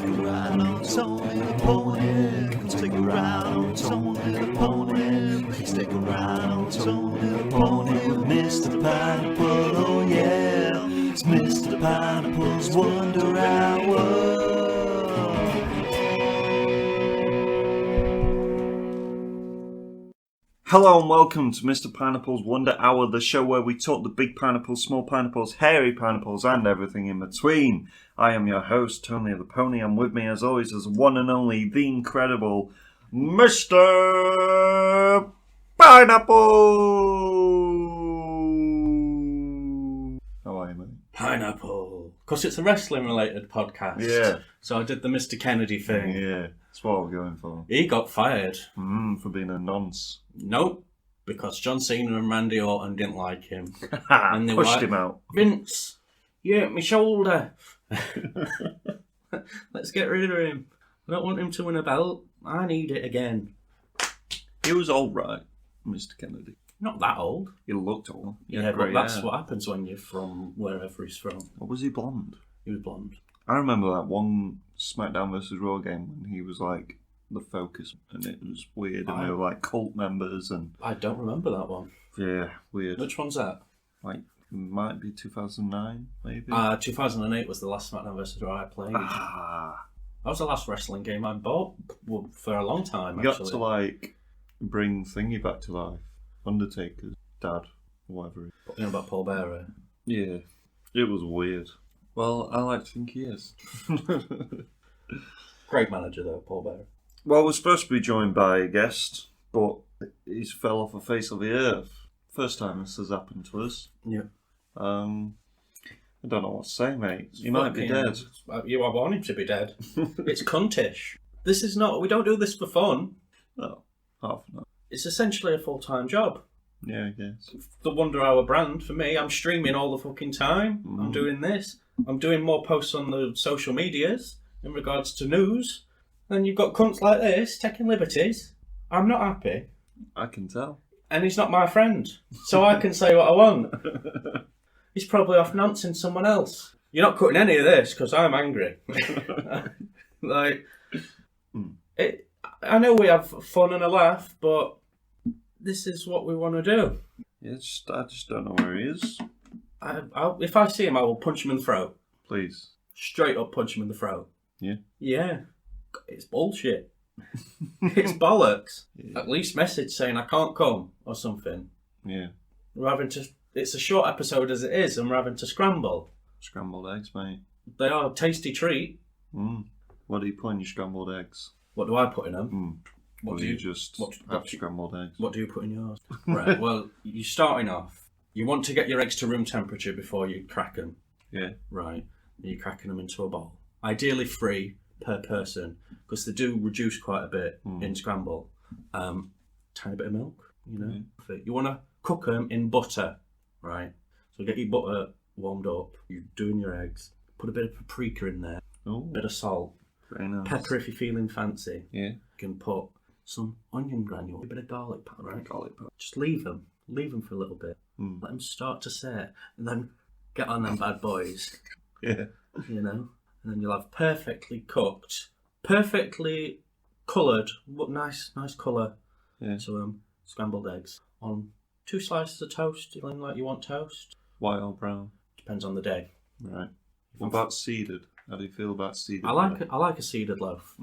take a ride on Tony the Pony. Let's take a ride on Tony the Pony. Let's take a ride on Tony the Pony with Mr. Pineapple. Oh yeah, it's Mr. Pineapple's Wonder Hour. Hello and welcome to Mr. Pineapple's Wonder Hour, the show where we talk the big pineapples, small pineapples, hairy pineapples, and everything in between. I am your host, Tony the Pony, and with me as always is one and only, the incredible Mr. Pineapple! How are you, mate? Pineapple. Because it's a wrestling-related podcast. Yeah. So I did the Mr. Kennedy thing. Yeah, that's what we're going for. He got fired. For being a nonce. Nope. Because John Cena and Randy Orton didn't like him. And they pushed him out. Vince, you hit my shoulder. Let's get rid of him. I don't want him to win a belt. I need it again. He was alright, Mr. Kennedy. Not that old. He looked old. Yeah, but that's what happens when you're from wherever he's from. Or was he blonde? He was blonde. I remember that one SmackDown vs. Raw game when he was like the focus and it was weird and they were like cult members and... I don't remember that one. Yeah, weird. Which one's that? Like, might be 2009, maybe? 2008 was the last SmackDown vs. Raw I played. That was the last wrestling game I bought for a long time, You got to like bring Thingy back to life. Undertaker's dad, or whatever. You know about Paul Bearer? Yeah, it was weird. Well, I like to think he is. Great manager though, Paul Bearer. Well, we're supposed to be joined by a guest, but he's fell off the face of the earth. First time this has happened to us. Yeah. I don't know what to say, mate. He might be dead. I want him to be dead. It's cuntish. This is not... We don't do this for fun. No, half an hour. It's essentially a full-time job. Yeah, I guess. The Wonder Hour brand, for me, I'm streaming all the fucking time. I'm doing this. I'm doing more posts on the social medias in regards to news. Then you've got cunts like this taking liberties. I'm not happy. I can tell. And he's not my friend. So I can say what I want. He's probably off noncing someone else. You're not cutting any of this because I'm angry. I know we have fun and a laugh, but this is what we want to do. Yeah, I just don't know where he is. If I see him, I will punch him in the throat. Please. Straight up punch him in the throat. Yeah? Yeah. It's bullshit. It's bollocks. Yeah. At least message saying I can't come or something. Yeah. We're having to... It's a short episode as it is, and we're having to scramble. Scrambled eggs, mate. They are a tasty treat. What do you put in your scrambled eggs? What do I put in them? What do you just have scrambled eggs? What do you put in yours? Right, well, you're starting off. You want to get your eggs to room temperature before you crack them. Yeah. Right. And you're cracking them into a bowl. Ideally 3 per person, because they do reduce quite a bit in scramble. Tiny bit of milk, you know. Yeah. You want to cook them in butter, right? So get your butter warmed up. You're doing your eggs. Put a bit of paprika in there. Oh. A bit of salt. Very nice. Pepper if you're feeling fancy. Yeah. You can put some onion granule, a bit of garlic powder, right? Garlic powder. Just leave them for a little bit. Let them start to set, and then get on them bad boys. Yeah. You know, and then you'll have perfectly cooked, perfectly coloured, nice colour. Yeah. So scrambled eggs on 2 slices of toast. Do you like you want toast? White or brown? Depends on the day. Right. What about seeded? How do you feel about seeded? I like a seeded loaf.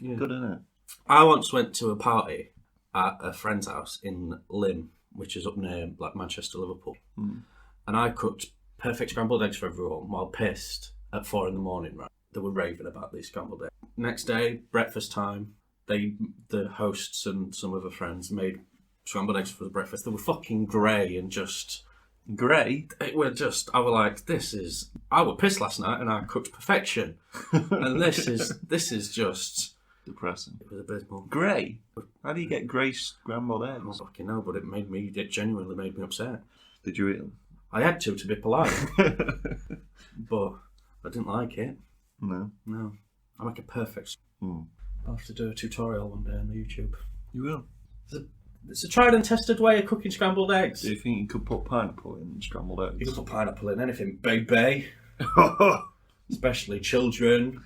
Yeah. Good, isn't it? I once went to a party at a friend's house in Lynn, which is up near like Manchester, Liverpool, and I cooked perfect scrambled eggs for everyone while pissed at 4 a.m. Right? They were raving about these scrambled eggs. Next day, breakfast time, the hosts and some other friends made scrambled eggs for the breakfast. They were fucking grey and just... Grey? I was like, I was pissed last night and I cooked perfection. And this is just... Depressing. It was abysmal. Grey? How do you get grey scrambled eggs? I don't fucking know, but it genuinely made me upset. Did you eat them? I had to be polite. But I didn't like it. No. I make a perfect... I'll have to do a tutorial one day on the YouTube. You will? It's a tried and tested way of cooking scrambled eggs. Do you think you could put pineapple in scrambled eggs? You can put pineapple in anything, baby. Especially children.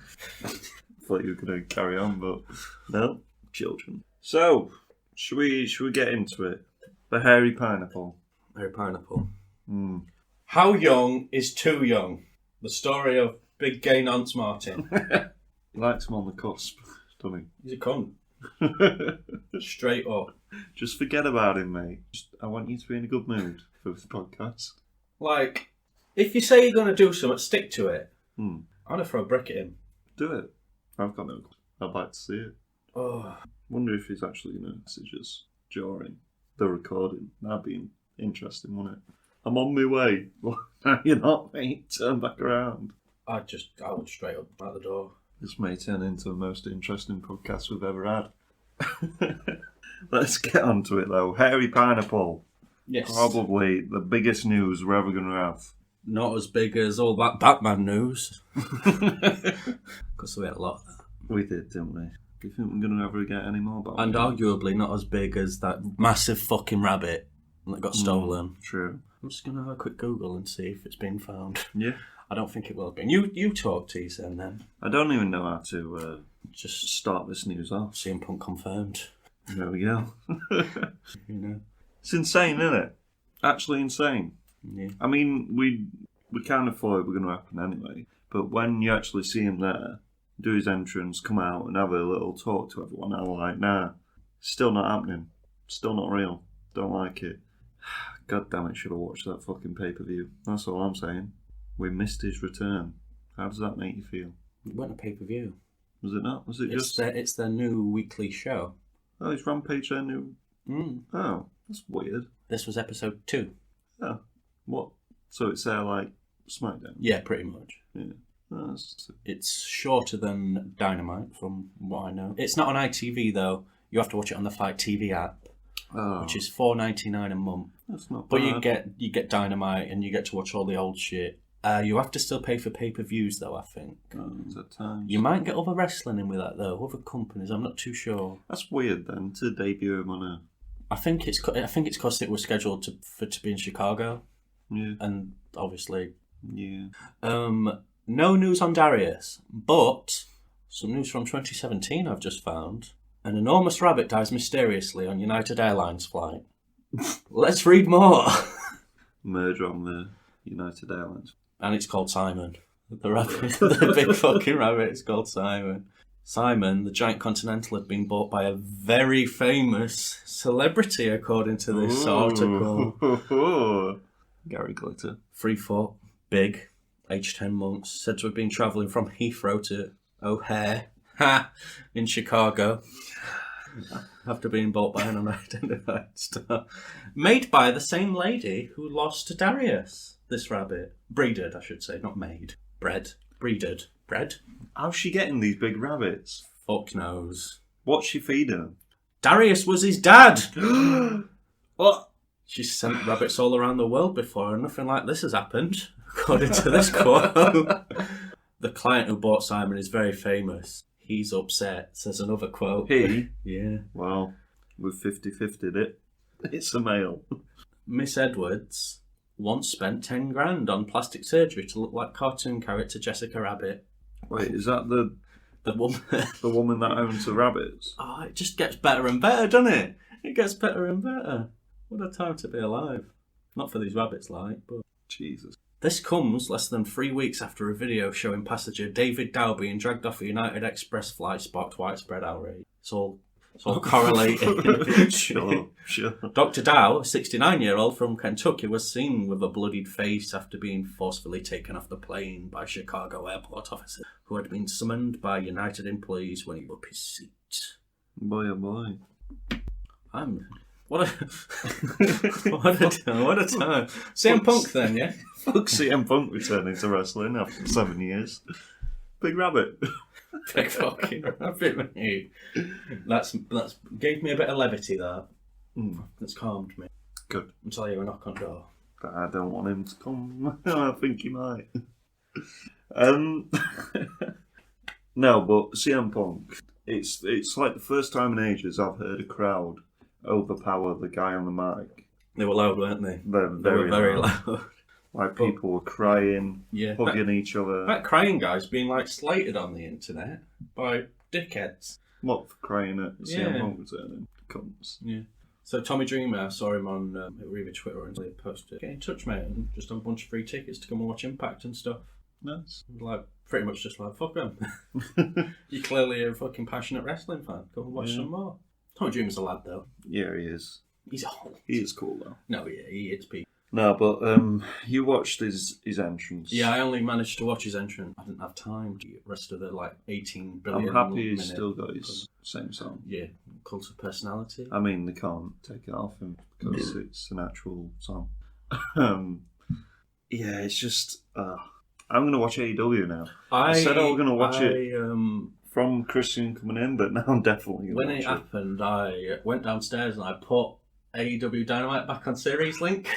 thought you were going to carry on, but no, children. So, should we get into it? The hairy pineapple. Hairy pineapple. Mm. How young is too young? The story of Big Gay Nance Martin. He likes him on the cusp, doesn't He's a cunt. he? Straight up. Just forget about him, mate. I want you to be in a good mood for this podcast. Like, if you say you're going to do something, stick to it. Hmm. I'm going to throw a brick at him. Do it. I've got no. I'd like to see it. Oh, Wonder if he's actually going to message us during the recording. That'd be interesting, wouldn't it? I'm on my way. No, you're not, mate. Turn back around. I would straight up out the door. This may turn into the most interesting podcast we've ever had. Let's get on to it, though. Hairy pineapple. Yes. Probably the biggest news we're ever going to have. Not as big as all that Batman news. Because we had a lot of that. We did, didn't we? Do you think we're going to ever get any more about And it? arguably not as big as that massive fucking rabbit that got stolen. True. I'm just going to have a quick Google and see if it's been found. Yeah. I don't think it will be. You talk to you then. I don't even know how to Just start this news off. CM Punk confirmed. There we go. You know. It's insane, isn't it? Actually insane. Yeah. I mean, we kind of thought it was going to happen anyway. But when you actually see him there, do his entrance, come out and have a little talk to everyone, I'm like, nah, still not happening. Still not real. Don't like it. God damn it, should have watched that fucking pay-per-view. That's all I'm saying. We missed his return. How does that make you feel? It wasn't a pay-per-view. Was it not? Was it just... It's their new weekly show. Oh, is Rampage their new... Mm. Oh, that's weird. This was episode 2. Oh, what? So it's their, like, SmackDown? Yeah, pretty much. Yeah. Oh, that's... It's shorter than Dynamite, from what I know. It's not on ITV, though. You have to watch it on the Fight TV app, which is $4.99 a month. That's not But bad. you get Dynamite, and you get to watch all the old shit. You have to still pay for pay-per-views, though, I think. Oh, it's at times. You might get other wrestling in with that, though. Other companies, I'm not too sure. That's weird, then, to debut him on a... I think it's because it was scheduled to be in Chicago, Yeah. and obviously... Yeah. No news on Darius, but some news from 2017 I've just found. An enormous rabbit dies mysteriously on United Airlines flight. Let's read more. Murder on the United Airlines. And it's called Simon. The rabbit, the big fucking rabbit is called Simon. Simon, the giant continental, had been bought by a very famous celebrity, according to this article. Gary Glitter. 3 foot, big, aged 10 months, said to have been travelling from Heathrow to O'Hare in Chicago after being bought by an unidentified star. Made by the same lady who lost to Darius, this rabbit. Breeded, I should say, not made. Bred. Breeded. Bred? How's she getting these big rabbits? Fuck knows. What's she feeding them? Darius was his dad! What? She's sent rabbits all around the world before and nothing like this has happened, according to this quote. The client who bought Simon is very famous. He's upset, says another quote. He? Yeah. Well, we've 50-50'd it. It's a male. Miss Edwards once spent 10 grand on plastic surgery to look like cartoon character Jessica Rabbit. Wait, is that the woman. the woman that owns the rabbits? Oh, it just gets better and better, doesn't it? It gets better and better. What a time to be alive. Not for these rabbits, like, but... Jesus. This comes less than 3 weeks after a video showing passenger David Dow being dragged off a United Express flight sparked widespread outrage. It's all correlated. Sure. Dr. Dow, a 69-year-old from Kentucky, was seen with a bloodied face after being forcefully taken off the plane by Chicago airport officers who had been summoned by United employees when he was up his seat. Boy, oh boy. What a time. CM Punk then, yeah? Fuck CM Punk returning to wrestling after 7 years. Big rabbit. Big fucking rabbit, mate. That's gave me a bit of levity, that. That's calmed me. Good. Until I hear a knock on door. I don't want him to come. I think he might. No, but CM Punk, it's like the first time in ages I've heard a crowd overpower the guy on the mic. They were loud, weren't they? They're They were very loud. Like people were crying, Yeah. hugging each other. That crying guy's been like slated on the internet by dickheads. What for crying at CM Yeah. Punk returning? Cunts. Yeah. So Tommy Dreamer, I saw him on either Twitter or he posted, get in touch, mate, and just have a bunch of free tickets to come and watch Impact and stuff. Nice. Like, pretty much just like, fuck them. You're clearly a fucking passionate wrestling fan. Go and watch some more. Tommy Dreamer's a lad, though. Yeah, he is. He's old. He is cool though. No, yeah, he hits people. No, but you watched his entrance. Yeah, I only managed to watch his entrance. I didn't have time to get the rest of the, 18 billion I'm happy he's minute- still got his same song. Yeah, Cult of Personality. I mean, they can't take it off him because it's an actual song. Yeah, it's just... I'm going to watch AEW now. I said I was going to watch it from Christian coming in, but now I'm definitely going to watch it. When it happened, I went downstairs and I put AEW Dynamite back on Series Link.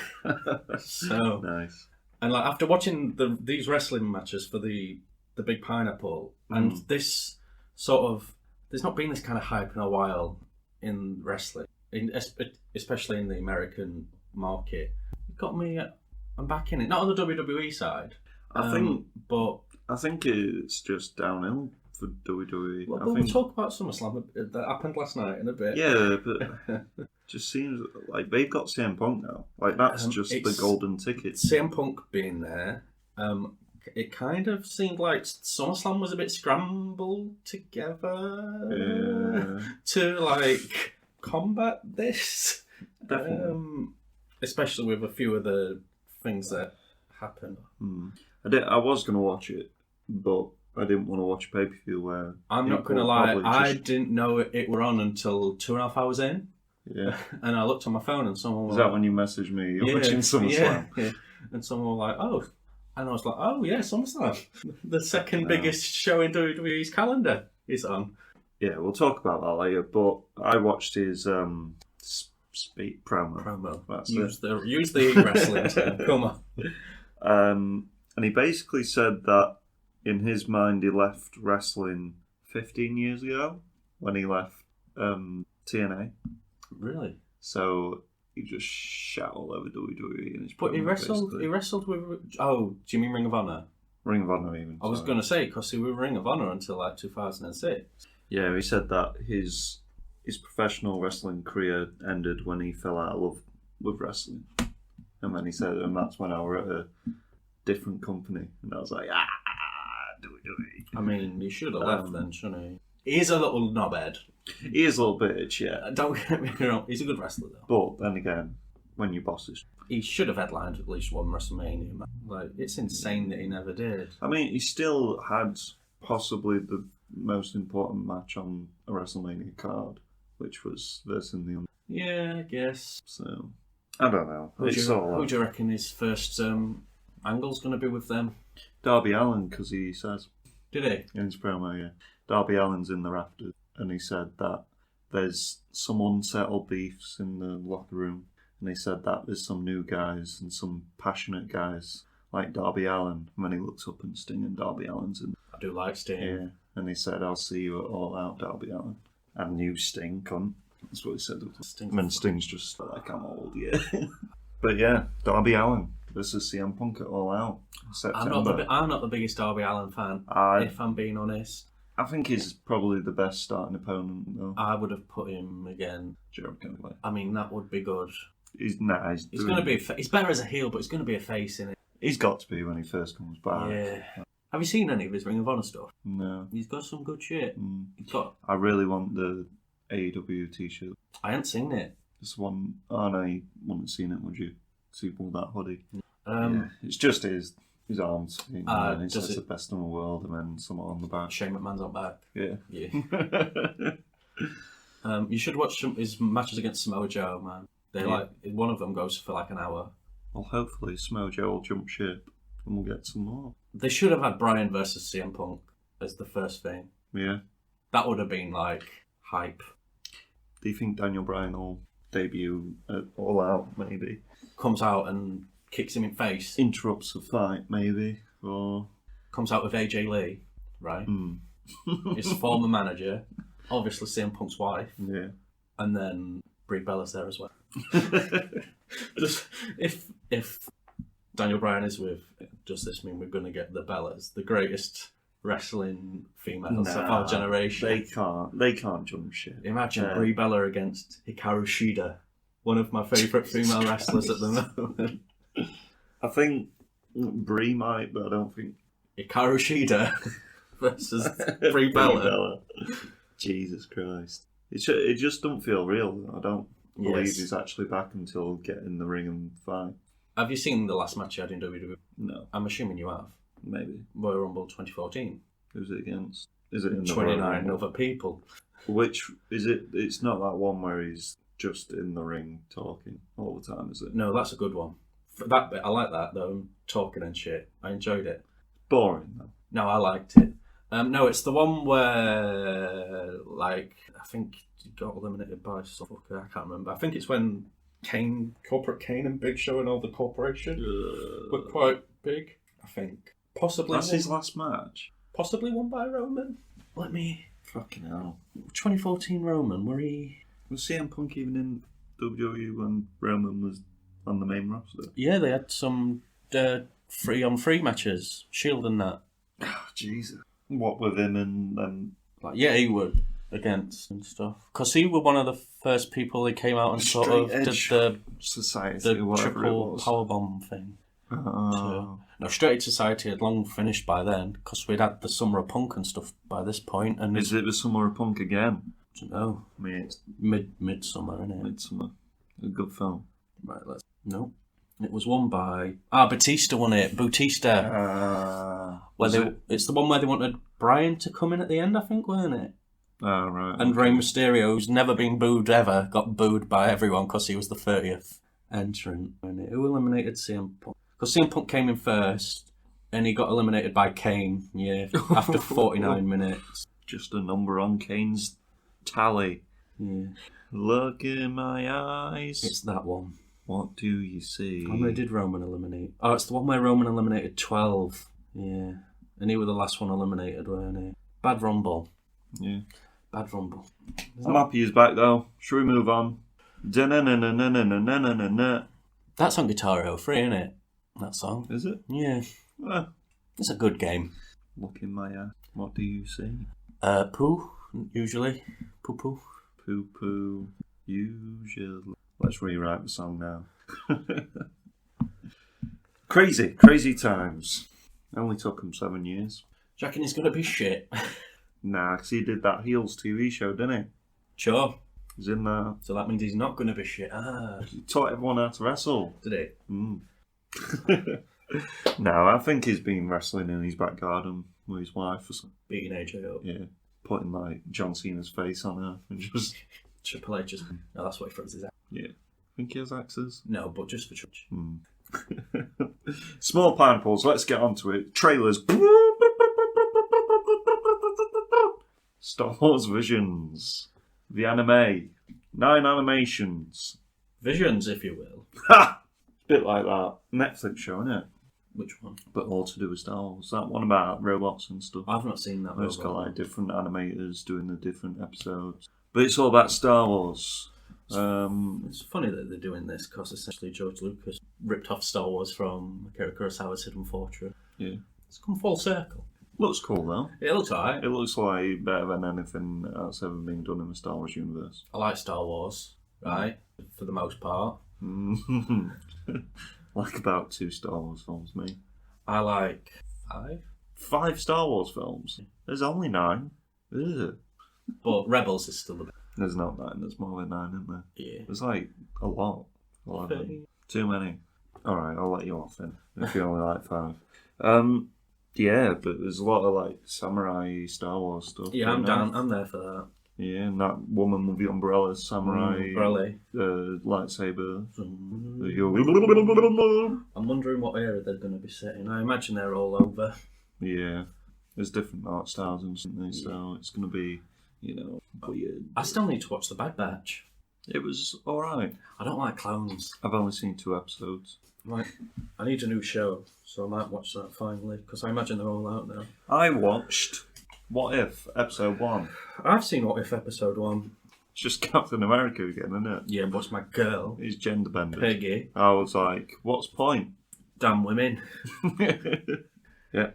So Nice. and like after watching these wrestling matches for the Big Pineapple and this sort of, there's not been this kind of hype in a while in wrestling, especially in the American market. It got me. I'm back in it. Not on the WWE side. I think it's just downhill for WWE. Well, we'll talk about SummerSlam that happened last night in a bit. Yeah, but just seems like they've got CM Punk now. Like that's just the golden ticket. CM Punk being there, it kind of seemed like SummerSlam was a bit scrambled together to like combat this. Definitely. Especially with a few of the things that happened. I was going to watch it, but I didn't want to watch a pay-per-view where... I'm not going to lie, I didn't know it were on until 2.5 hours in. Yeah. And I looked on my phone and someone was Is that when you messaged me watching SummerSlam? Yeah. And someone was like, oh. And I was like, oh yeah, SummerSlam. The second biggest show in WWE's calendar is on. Yeah, we'll talk about that later, but I watched his promo. That's use the wrestling term. Come on. And he basically said that in his mind he left wrestling 15 years ago when he left TNA. Really? So he just shat all over WWE. In his But he wrestled. basically. He wrestled with. Oh, do you mean Ring of Honor? Ring of Honor even. I was going to say because he was Ring of Honor until like 2006. Yeah, he said that his professional wrestling career ended when he fell out of love with wrestling, and then he said, and that's when I were at a different company, and I was like, WWE. I mean, he should have left then, shouldn't he? He's a little knobhead. He is a little bitch, yeah. Don't get me wrong. He's a good wrestler though. But then again, when your boss is... He should have headlined at least one WrestleMania, man. Like, it's insane that he never did. I mean, he still had possibly the most important match on a WrestleMania card, which was versus the... Yeah, I guess. So, I don't know. Who do you reckon his first angle's going to be with them? Darby Allin, because he says... Did he? In his promo, yeah. Darby Allin's in the rafters, and he said that there's some unsettled beefs in the locker room, and he said that there's some new guys and some passionate guys like Darby Allin. And then he looks up and Sting, and Darby Allin's in. I do like Sting. Yeah, and he said, "I'll see you at All Out, Darby Allin." And new Sting, cunt. That's what he said. And then Sting's just like, "I'm old, yeah." But yeah, Darby Allin versus CM Punk at All Out. September. I'm not the biggest Darby Allin fan, if I'm being honest. I think he's probably the best starting opponent, though. I would have put him again. Jericho. I mean, that would be good. He's going to be. He's better as a heel, but he's going to be a face in it. He's got to be when he first comes back. Yeah. Have you seen any of his Ring of Honor stuff? No. He's got some good shit. He's got. I really want the AEW t-shirt. I ain't seen it. This one. Oh no, you wouldn't have seen it, would you? So you pulled that hoodie. Yeah. It's just his arms. And it says the best in the world, and then someone on the back. Shane McMahon's on back. Yeah. You should watch his matches against Samoa Joe, man. One of them goes for like an hour. Well, hopefully Samoa Joe will jump ship and we'll get some more. They should have had Bryan versus CM Punk as the first thing. Yeah. That would have been like hype. Do you think Daniel Bryan will debut at All Out, maybe? Comes out and kicks him in face. Interrupts the fight, maybe. Or comes out with AJ Lee, right? His former manager, obviously CM Punk's wife. Yeah. And then Brie Bella's there as well. Just if Daniel Bryan is with, does this mean we're going to get the Bellas? The greatest wrestling females of our generation. They can't jump shit. Imagine Brie Bella against Hikaru Shida, one of my favourite female wrestlers at the moment. I think Brie might, but I don't think Hikaru Shida versus Brie Bella. Jesus Christ. It just don't feel real. I don't believe Yes. he's actually back until get in the ring and fight. Have you seen the last match he had in WWE? No, I'm assuming you have. maybe. Royal Rumble 2014. Who's it against? Is it in the 29 Royal Rumble? other people. Which is it? It's not that one where he's just in the ring talking all the time, is it? No, that's a good one. For that bit, I like that though, talking and shit. I enjoyed it. Boring though. No, I liked it. No, it's the one where, like, I think he got eliminated by Suffolker. I can't remember. I think it's when Corporate Kane and Big Show and all the corporation were quite big. I think possibly That's his last match. possibly won by Roman. Let me. Fucking hell. 2014 Roman, were he? Was CM Punk even in WWE when Roman was on the main roster? Yeah, they had some 3-on-3 matches, Shield and that. Oh, Jesus. What with him and Like, yeah, he would against and stuff. Because he was one of the first people that came out and sort of Straight did Edge the Society, the whatever it triple was. powerbomb thing. Oh. No, Straight Edge Society had long finished by then because we'd had the Summer of Punk and stuff by this point. And Is it the Summer of Punk again? no, I mean, it's midsummer, innit? Midsummer. A good film. Right, no. It was won by Batista won it. Bautista. It's the one where they wanted Bryan to come in at the end, I think, weren't it? Oh, right. And Rey Mysterio, who's never been booed ever, got booed by everyone because he was the 30th entrant. Who eliminated CM Punk? Because CM Punk came in first, and he got eliminated by Kane, after 49 minutes. Just a number on Kane's tally. Yeah. Look in my eyes. It's that one. What do you see? How many did Roman eliminate? Oh, it's the one where Roman eliminated 12. Yeah. And he was the last one eliminated, weren't he? Bad Rumble. Yeah. Bad Rumble. I'm happy he's back though. Should we move on? Da-na-na-na-na-na-na-na-na. That's on Guitar Hero 3, isn't it? That song. Is it? Yeah. It's a good game. Look in my eye. What do you see? Poo, usually. Poo. Poo poo. Usually. Let's rewrite the song now. Crazy times. Only took him 7 years. Do you reckon he's going to be shit? Nah, 'cause he did that Heels TV show, didn't he? Sure. He's in there. So that means he's not going to be shit. He taught everyone how to wrestle. Did he? No, I think he's been wrestling in his back garden with his wife or something. Beating AJ up. Yeah. Putting like John Cena's face on her and just... Triple H just... No, that's what he throws his out. Yeah. Think he has axes? No, but just for church. Small Pineapples, let's get on to it. Trailers. Star Wars Visions. The anime. 9 animations. Visions, if you will. Ha! Bit like that Netflix show, isn't it? Which one? But all to do with Star Wars. That one about robots and stuff. I've not seen that. It's got like different animators doing the different episodes. But it's all about Star Wars. It's funny that they're doing this because essentially George Lucas ripped off Star Wars from Akira Kurosawa's Hidden Fortress. Yeah. It's come full circle. Looks cool though. It looks alright. It looks like better than anything that's ever been done in the Star Wars universe. I like Star Wars, right? For the most part. Like about 2 Star Wars films, me. I like 5. 5 Star Wars films? There's only 9. Ugh. But Rebels is still the best. There's not 9, there's more than 9, isn't there? Yeah. There's like a lot. 11. Too many. Alright, I'll let you off then, if you only like 5. Yeah, but there's a lot of like samurai Star Wars stuff. Yeah, I'm down. I'm there for that. Yeah, and that woman with the umbrella, samurai, lightsaber. I'm wondering what era they're going to be set in. I imagine they're all over. Yeah, there's different art styles and something, so it's going to be, weird. I still need to watch The Bad Batch. It was alright. I don't like clones. I've only seen 2 episodes. Right, I need a new show, so I might watch that finally, because I imagine they're all out now. I watched What If, Episode 1. I've seen What If Episode 1. It's just Captain America again, isn't it? Yeah, but it's my girl. He's gender bended. Peggy. I was like, what's point? Damn women. Yeah.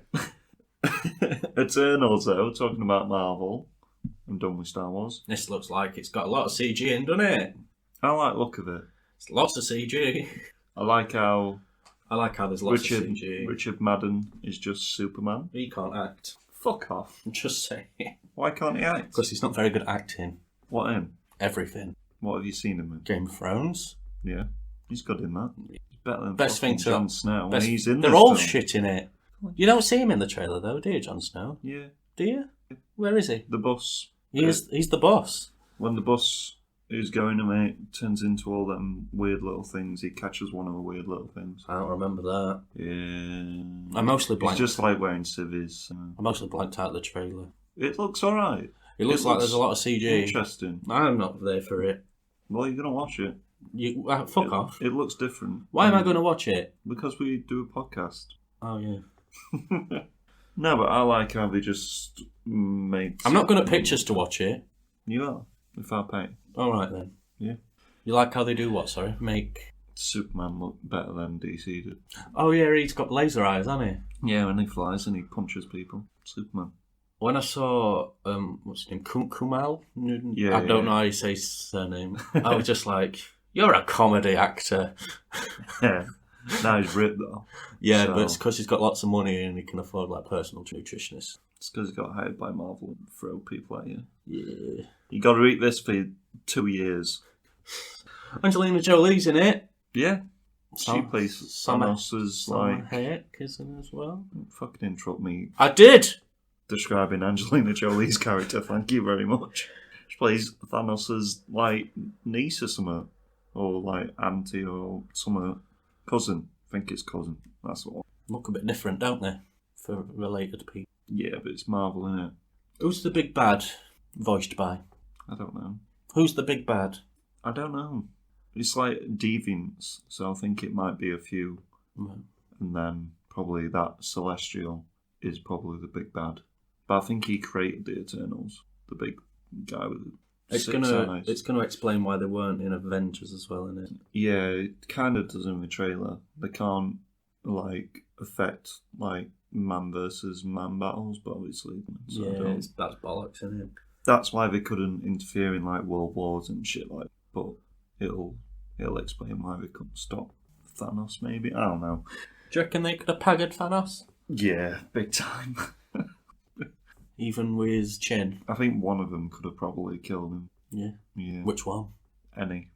Eternals, though, talking about Marvel. I'm done with Star Wars. This looks like it's got a lot of CG in, doesn't it? I like the look of it. It's lots of CG. I like how there's lots of Richard CG. Madden is just Superman. He can't act. Fuck off. I'm just saying. Why can't he act? Because he's not very good at acting. What in? Everything. What have you seen him in? Game of Thrones. Yeah, he's good in that. He's better than Best thing to Jon Snow. best- He's in They're this all film. shit in it. You don't see him in the trailer though, do you, Jon Snow? Yeah. Do you? Where is he? The bus. He's the boss. When the bus is going and it turns into all them weird little things, he catches one of the weird little things. I don't remember that. Yeah. I mostly He's blanked. just like wearing civvies. I mostly blanked out the trailer. It looks alright. It looks like there's a lot of CG. Interesting. I'm not there for it. Well, you're going to watch it. You fuck off. It looks different. Why am I going to watch it? Because we do a podcast. Oh yeah. No, but I like how they just made... I'm not good at pictures to watch it. You are, if I pay. All right then. Yeah. You like how they do what? Sorry, make. Superman look better than DC did. Oh yeah, he's got laser eyes, hasn't he? Yeah, when he flies and he punches people. Superman. When I saw what's his name, Kumal? Yeah, I don't know how you say his surname. I was just like, you're a comedy actor. Yeah. Now he's ripped though. Yeah, So- but it's because he's got lots of money and he can afford like personal nutritionists. It's because he got hired by Marvel and throw people at you. Yeah. You got to eat this for 2 years. Angelina Jolie's in it. Yeah. She Sam- plays Sam- Thanos' Salma like... Hayek is in as well. Fucking interrupt me I did. describing Angelina Jolie's character. Thank you very much. She plays Thanos' like niece or something. Or like auntie or something. Cousin. I think it's cousin. That's what. Look a bit different, don't they? For related people. Yeah, but it's Marvel, innit? Who's the big bad voiced by? I don't know. Who's the big bad? I don't know. It's like deviants, so I think it might be a few. Right. And then probably that Celestial is probably the big bad. But I think he created the Eternals. The big guy with the It's six eyes. gonna explain why they weren't in Avengers as well, isn't it? Yeah, it kind of does in the trailer. They can't, like, affect, like, man versus man battles, but obviously... So that's bollocks, isn't it? That's why they couldn't interfere in, like, world wars and shit like that. But it'll explain why they couldn't stop Thanos, maybe? I don't know. Do you reckon they could have paggered Thanos? Yeah, big time. Even with his chin? I think one of them could have probably killed him. Yeah. Yeah. Which one? Any.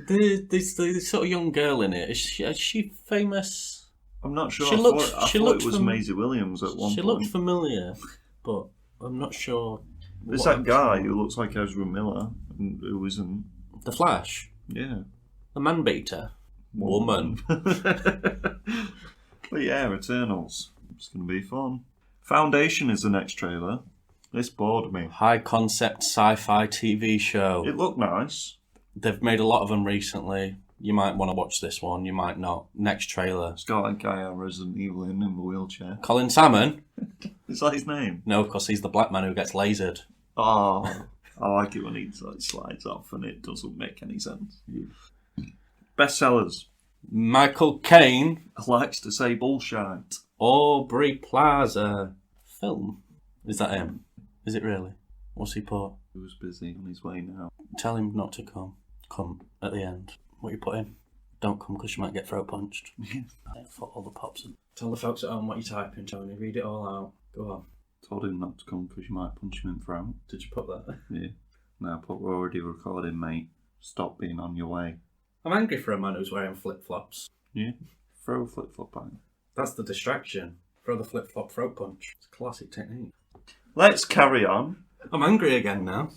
The sort of young girl in it, is she famous? I'm not sure. She I looked- thought she it looked was fam- Maisie Williams at one She point. looked familiar, but I'm not sure. There's what that guy who looks like Ezra Miller, and who isn't. The Flash? Yeah. The man beater? Woman. But yeah, Eternals. It's going to be fun. Foundation is the next trailer. This bored me. High concept sci-fi TV show. It looked nice. They've made a lot of them recently. You might want to watch this one, you might not. Next trailer. It's got that guy out Resident Evil in the wheelchair. Colin Salmon? Is that his name? No, because he's the black man who gets lasered. Oh, I like it when he like, slides off and it doesn't make any sense. Bestsellers. Michael Caine, Likes to say bullshit. Aubrey Plaza. Film? Is that him? Is it really? What's he put? He was busy on his way now. Tell him not to come. Come at the end. What you put in? Don't come because you might get throat punched. For all the pops. Tell the folks at home what you're typing, Tony. Read it all out. Go on. Told him not to come because you might punch him in the throat. Did you put that? Yeah. No, but we're already recording, mate. Stop being on your way. I'm angry for a man who's wearing flip-flops. Yeah. Throw a flip-flop out. That's the distraction. Throw the flip-flop throat punch. It's a classic technique. Let's carry on. I'm angry again now.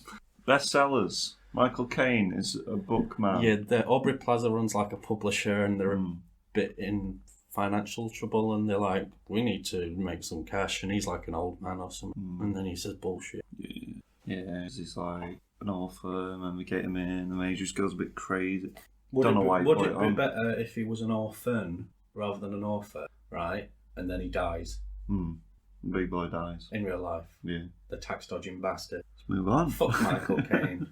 Bestsellers. Michael Caine is a book man. Yeah, the Aubrey Plaza runs like a publisher and they're a bit in financial trouble and they're like, we need to make some cash, and he's like an old man or something. And then he says bullshit. Yeah, he's like an author, and then we get him in, and then he just goes a bit crazy. Would Don't know why he put it it be on. better if he was an orphan rather than an author, right? And then he dies Big boy dies. in real life. Yeah. The tax dodging bastard. Let's move on. Fuck Michael Caine.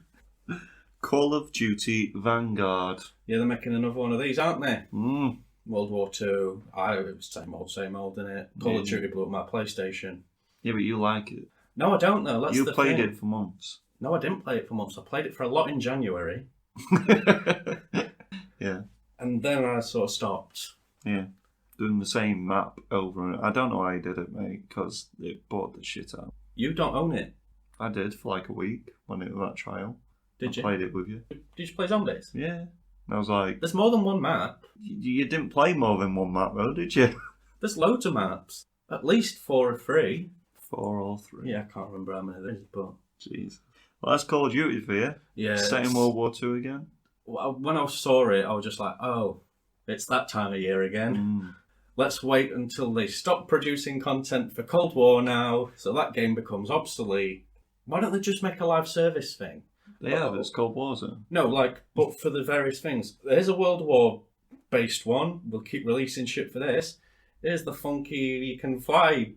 Call of Duty Vanguard. Yeah, they're making another one of these, aren't they? Mm. World War II. It was same old, innit? Call of Yeah. Duty blew up my PlayStation. Yeah, but you like it. No, I don't know. That's You the played thing. it for months. No, I didn't play it for months. I played it for a lot in January. Yeah. And then I sort of stopped. Yeah. Doing the same map over and I don't know how I did it, mate, because it bored the shit out. You don't own it, I did for like a week when it was that trial. did you? Played it with you. Did you play Zombies? Yeah. And I was like, There's more than one map. you didn't play more than one map though, did you? There's loads of maps. At least 4 or 3. 4 or 3. Yeah, I can't remember how many there is, but... Jeez. Well, that's Call of Duty for you. Yeah. Set in World War II again. When I saw it, I was just like, oh, it's that time of year again. Mm. Let's wait until they stop producing content for Cold War now, so that game becomes obsolete. Why don't they just make a live service thing? They have, it's called Warzone. No, but for the various things. There's a World War based one. We'll keep releasing shit for this. Here's the funky you can fly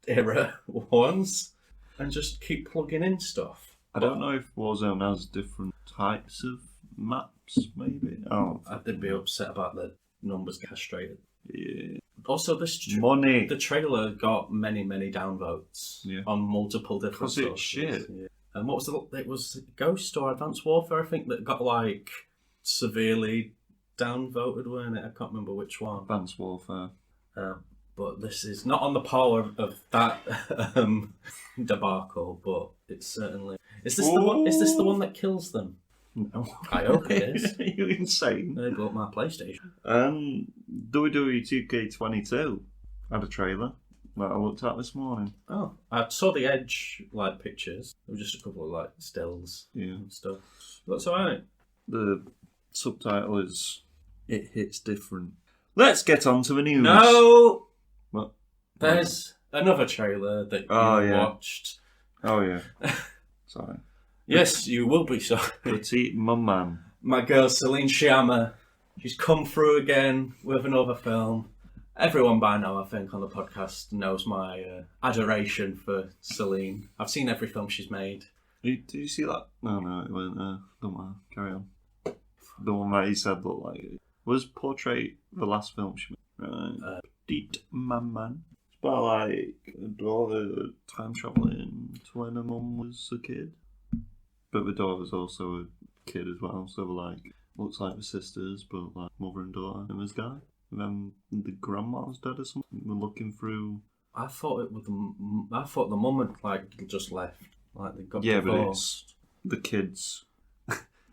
era ones. And just keep plugging in stuff. I don't know if Warzone has different types of maps, maybe. Oh, I'd be upset about the numbers castrated. yeah. Also, Money. the trailer got many downvotes on multiple different Because sources. it's shit. Yeah. And what was it was Ghost or Advanced Warfare, I think, that got like severely downvoted, weren't it? I can't remember which one. Advanced Warfare. But this is not on the par of that debacle, but it's certainly. Is this the one? Is this the one that kills them? No. I hope it is. Are you insane? They bought my PlayStation. WWE 2K22 had a trailer that I looked at this morning. Oh, I saw the Edge pictures. There were just a couple of stills and stuff. That's alright. The subtitle is "It Hits Different." Let's get on to the news. No, What? there's another trailer that you watched. Oh yeah. Sorry. Yes, you will be sorry. Petite man. My girl Celine Sciamma, she's come through again with another film. Everyone by now, I think, on the podcast knows my adoration for Celine. I've seen every film she's made. Did you see that? No, it wasn't there. Don't matter. Carry on. The one that he said looked like it. Was Portrait the last film she made? Right. Petite man. It's about like a daughter time travelling to when her mum was a kid. But the daughter's also a kid as well, so like looks like the sisters, but like mother and daughter and this guy. And then the grandma's dead or something. We're looking through. I thought the mum had just left, they got But divorced. it's the kids.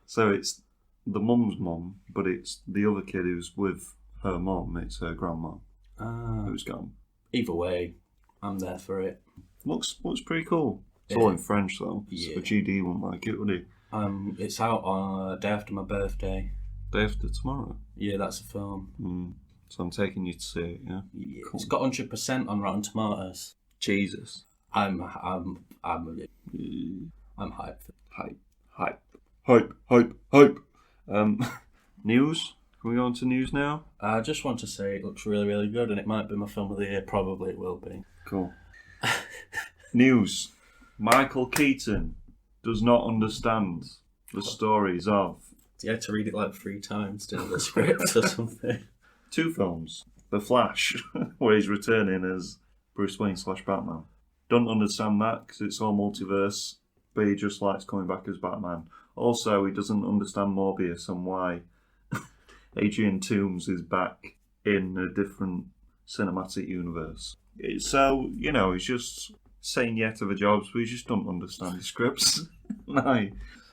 So it's the mum's mum, but it's the other kid who's with her mum. It's her grandma who's gone. Either way, I'm there for it. Looks pretty cool. It's all in French though. Yeah. So GD wouldn't like it, would he? It's out on day after my birthday. Day after tomorrow. Yeah, that's a film. So I'm taking you to see it. Yeah. Yeah, Cool. It's got 100% on Rotten Tomatoes. Jesus. I'm hyped. Hype. News. Can we go on to news now? I just want to say it looks really, really good, and it might be my film of the year. Probably it will be. Cool. News. Michael Keaton does not understand the stories of You had to read it 3 times to know the script or something. 2 films. The Flash, where he's returning as Bruce Wayne / Batman. Don't understand that because it's all multiverse, but he just likes coming back as Batman. Also, he doesn't understand Morbius and why Adrian Toomes is back in a different cinematic universe. So, he's just saying yeah to the jobs, but he just don't understand the scripts. No,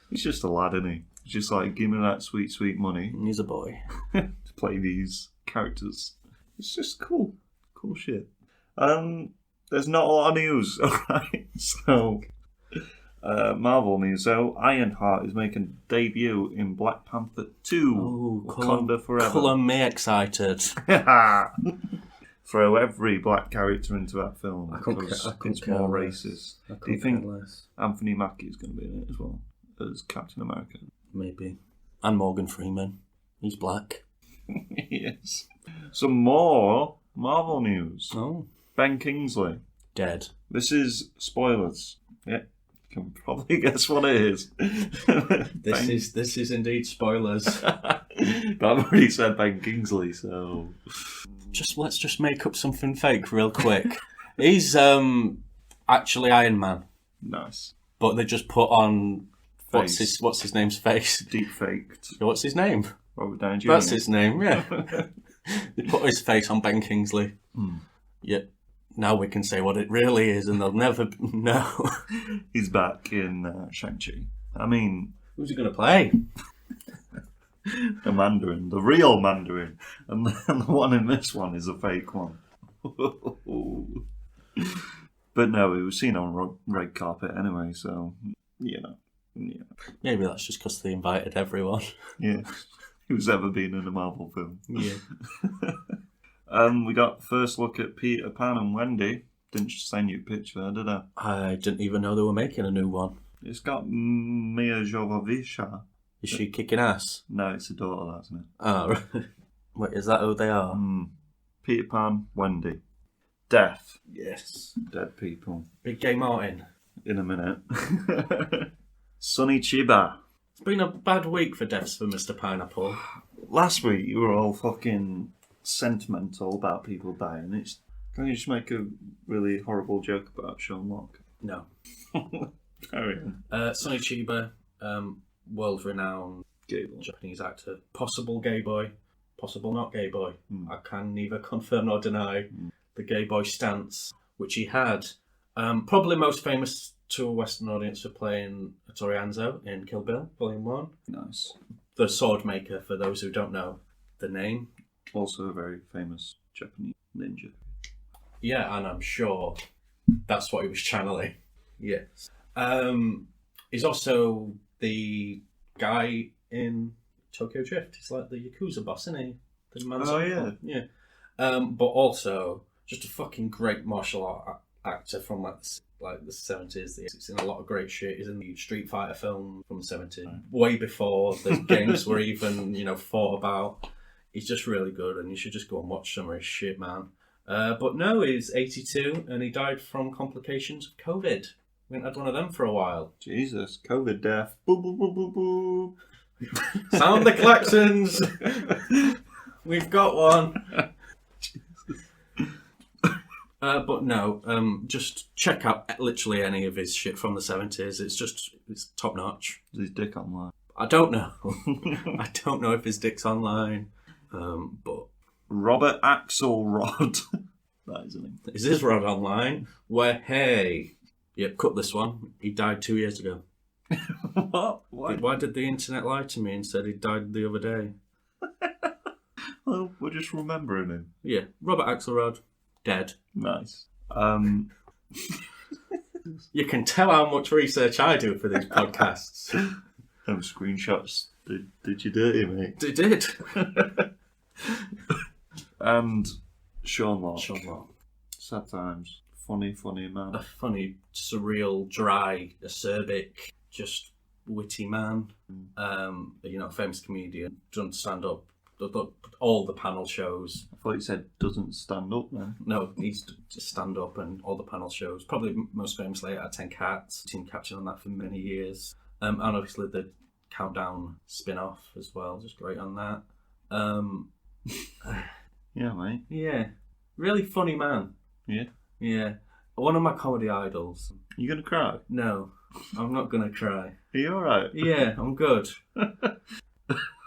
he's just a lad, isn't he? He's just like, give me that sweet, sweet money He's a boy. to play these characters. It's just cool shit. There's not a lot of news, alright? So, Marvel news. So, Ironheart is making a debut in Black Panther 2. Wakanda Forever. Colour me excited. Throw every black character into that film I couldn't because care it's more less. racist. I Do you couldn't think care less. Anthony Mackie is going to be in it as well as Captain America? Maybe. And Morgan Freeman. He's black. Yes. Some more Marvel news. Oh. Ben Kingsley. Dead. This is spoilers. Yeah. You can probably guess what it is. This is indeed spoilers. But I've already said Ben Kingsley, so Let's just make up something fake real quick. He's actually Iron Man, nice. but they just put on what's Face. his name's face. Deep faked. What's his name? Robert Downey Jr. That's his name. Yeah. They put his face on Ben Kingsley. Yep. Now we can say what it really is, and they'll never know. He's back in Shang-Chi. I mean, Who's he going to play? the Mandarin, the real Mandarin, and the one in this one is a fake one. But no, it was seen on red carpet anyway, so you know. Yeah. Maybe that's just because they invited everyone. Yeah. Who's ever been in a Marvel film? Yeah. We got first look at Peter Pan and Wendy. Didn't send you a picture, did I? I didn't even know they were making a new one. It's got Mia Jovovich. Is she kicking ass? No, it's a daughter, that, isn't it? Oh, right. Wait, is that who they are? Peter Pan, Wendy. Death. Yes. Dead people. Big Gay Martin. In a minute. Sonny Chiba. It's been a bad week for deaths for Mr. Pineapple. Last week you were all fucking sentimental about people dying. Can you just make a really horrible joke about Sean Locke? No. Carry on. Sonny Chiba, world-renowned Gay boy. Japanese actor. Possible gay boy. Possible not gay boy. I can neither confirm nor deny the gay boy stance, which he had. Probably most famous to a Western audience for playing Hattori Hanzo in Kill Bill, Volume 1. Nice. The sword maker, for those who don't know the name. Also a very famous Japanese ninja. Yeah, and I'm sure that's what he was channeling. Yes. He's also the guy in Tokyo Drift. He's like the Yakuza boss, isn't he? The man's yeah. But also just a fucking great martial art actor from like the 70s. He's in a lot of great shit. He's in the Street Fighter film from the 70s, way before the games were even, thought about. He's just really good, and you should just go and watch some of his shit, man. But no, he's 82, and he died from complications of COVID. We haven't had one of them for a while. Jesus, COVID death. Boo, boo, boo, boo, boo. Sound the klaxons! We've got one. But no, just check out literally any of his shit from the 70s. It's top notch. Is his dick online? I don't know. I don't know if his dick's online. But Robert Axelrod. That is a name. is his rod online? Where, hey. Yep, cut this one. He died 2 years ago. What? Why did the internet lie to me and said he died the other day? Well, we're just remembering him. Yeah, Robert Axelrod, dead. Nice. You can tell how much research I do for these podcasts. Them screenshots did you dirty, mate. They did. And Sean Locke. Sean Locke. Sad times. Funny man. A funny, surreal, dry, acerbic, just witty man. Famous comedian. Done stand-up. All the panel shows. I thought you said doesn't stand up then. No, he's just stand-up and all the panel shows. Probably most famously at 10 Cats. Team captain on that for many years. And obviously the Countdown spin-off as well. Just great on that. Yeah, mate. Yeah. Really funny man. Yeah. Yeah. One of my comedy idols. You gonna cry? No, I'm not going to cry. Are you alright? Yeah, I'm good.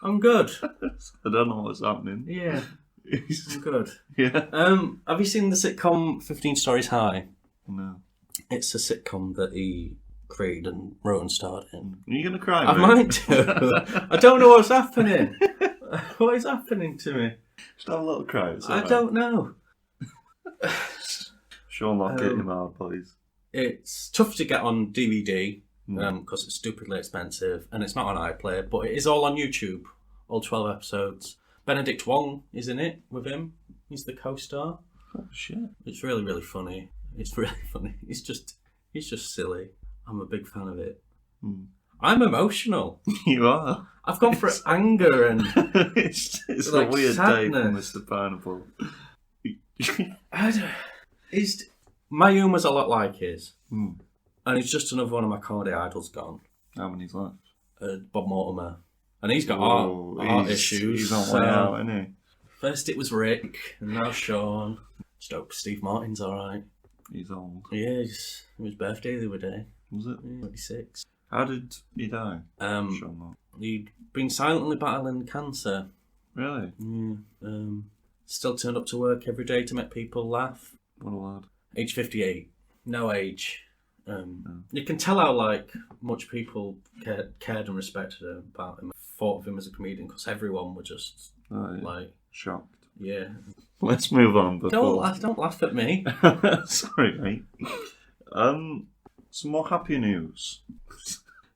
I'm good. I don't know what's happening. Yeah, I'm good. Yeah. Have you seen the sitcom 15 Stories High? No. It's a sitcom that he created and wrote and starred in. Are you gonna cry, I mate? might do. I don't know what's happening. What is happening to me? Just have a little cry. It's I alright. don't know. Sean Locke, hit him hard, please. It's tough to get on DVD because it's stupidly expensive, and it's not on iPlayer, but it is all on YouTube, all 12 episodes. Benedict Wong is in it with him. He's the co-star. Oh shit! It's really, really funny. It's really funny. He's just silly. I'm a big fan of it. I'm emotional. You are. I've gone for anger and it's like a weird sadness. day for Mr. Pineapple. my humour's a lot like his. And he's just another one of my comedy idols gone. How many's left? Bob Mortimer. And he's got Whoa, art issues. He's on so way out, isn't he? first it was Rick, and now Sean. Just hope Steve Martin's alright. He's old. Yeah, it was birthday the other day. Was it? 26. How did he die? Sean Martin. He'd been silently battling cancer. Really? Yeah. Still turned up to work every day to make people laugh. What a lad. Age 58. No age. You can tell how much people cared and respected him about him. Thought of him as a comedian because everyone were just shocked. Yeah. Let's move on. Before... Don't laugh at me. Sorry, mate. Some more happy news.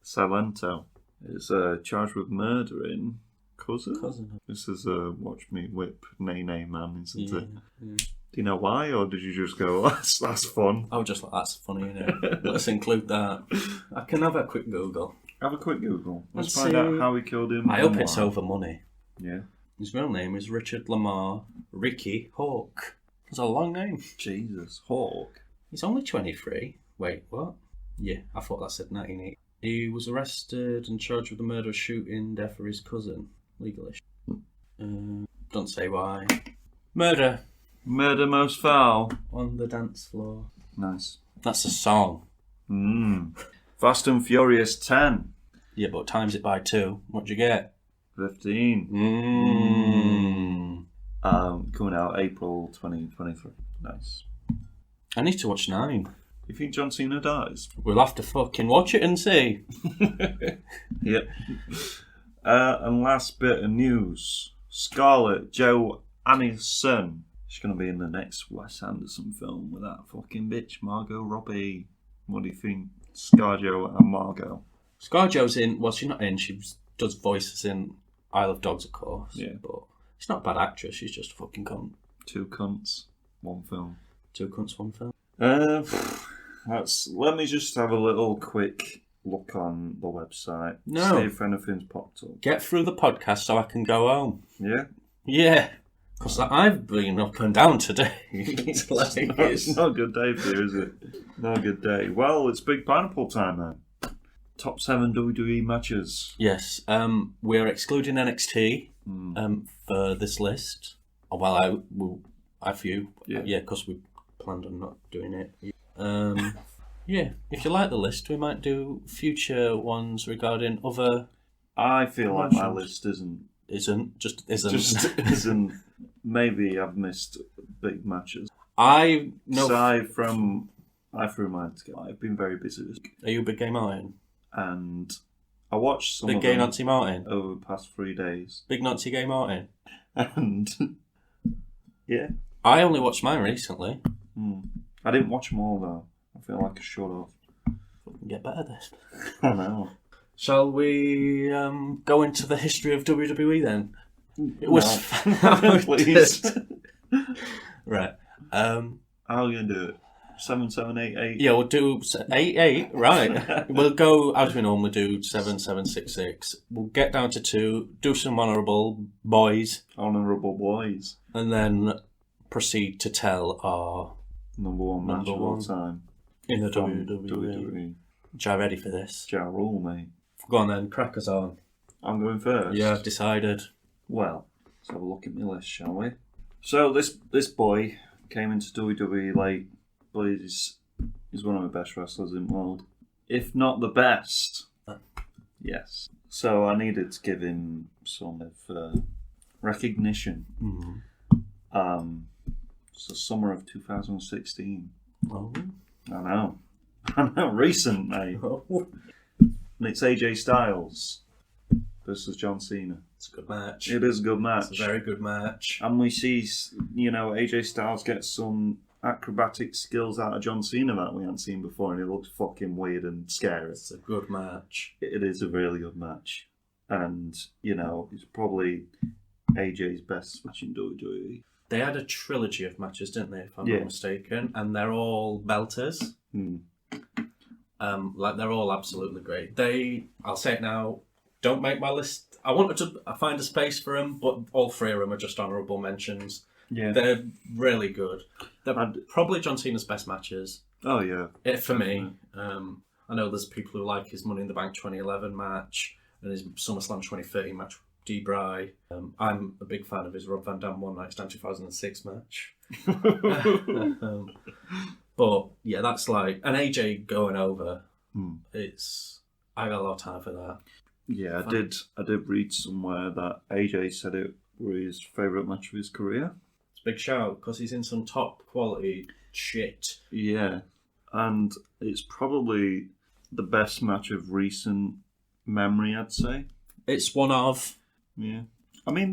Silento is charged with murdering cousin. This is a watch me whip nay man, isn't it? Yeah. Do you know why, or did you just go, that's fun? I was just like, that's funny, innit? Let's include that. I can have a quick Google. Have a quick Google. Let's Let's find see. out how he killed him. I hope it's over money. Yeah. His real name is Richard Lamar Ricky Hawk. It's a long name. Jesus. Hawk. He's only 23. Wait, what? Yeah, I thought that said 1980. He was arrested and charged with the murder of shooting death for his cousin. Legal issue. Don't say why. Murder Murder most foul. on the dance floor. Nice. That's a song. Fast and Furious 10. Yeah, but times it by 2. What'd you get? 15. Coming out April 2023. Nice. I need to watch 9. You think John Cena dies? We'll have to fucking watch it and see. Yep. And last bit of news. Scarlett Johansson. She's going to be in the next Wes Anderson film with that fucking bitch, Margot Robbie. What do you think? ScarJo and Margot. ScarJo's in, well, she's not in, she does voices in Isle of Dogs, of course. Yeah. But she's not a bad actress, she's just a fucking cunt. 2 cunts, 1 film. 2 cunts, 1 film. Let me just have a little quick look on the website. No. See if anything's popped up. Get through the podcast so I can go home. Yeah? Yeah. Because I've been up and down today. It's It's not a good day for you, is it? Not a good day. Well, it's Big Pineapple time then. Top 7 WWE matches. Yes. We're excluding NXT for this list. Oh, well, I few. Yeah, because we planned on not doing it. Yeah, if you like the list, we might do future ones regarding other... I feel like my list isn't. Just isn't. Just isn't. Maybe I've missed big matches. I know. I threw mine together. I've been very busy this week. Are you a big gay Martin? And I watched some big of gay them Nazi Martin? over the past 3 days. Big Nazi gay Martin? And yeah. I only watched mine recently. I didn't watch them all though. I feel like I should have. Get better this. I know. Shall we go into the history of WWE then? It was please. Right. How are you gonna do it? 7, 7, 8, 8. Yeah, we'll do 8, 8. Right. We'll go as we normally do 7, 7, 6, 6. We'll get down to 2. Do some honourable boys. Honourable boys. And then proceed to tell our number 1 match of all time in the from WWE. Are you ready for this? Ja Rule, mate. Go on then, crack us on. I'm going first. Yeah, I've decided. Well, let's have a look at my list, shall we? So this boy came into WWE late, but he's one of the best wrestlers in the world, if not the best. Yes. So I needed to give him some of recognition. It's the summer of 2016. Oh. I know, recent, mate. And it's AJ Styles versus John Cena. It's a good match. It is a good match. It's a very good match. And we see, AJ Styles get some acrobatic skills out of John Cena that we hadn't seen before, and it looks fucking weird and scary. It's a good match. It is a really good match. And, it's probably AJ's best match in WWE. They had a trilogy of matches, didn't they, if I'm not mistaken? And they're all belters. They're all absolutely great. I'll say it now, don't make my list. I wanted to find a space for them, but all 3 of them are just honourable mentions. Yeah. They're really good. They're probably John Cena's best matches. Oh yeah. For me, I know there's people who like his Money in the Bank 2011 match and his SummerSlam 2013 match with D-Bry. I'm a big fan of his Rob Van Dam One Night Stand 2006 match. But yeah, that's like an AJ going over. I got a lot of time for that. Yeah, I did read somewhere that AJ said it was his favourite match of his career. It's a big shout because he's in some top quality shit. Yeah, and it's probably the best match of recent memory, I'd say. It's one of. Yeah, I mean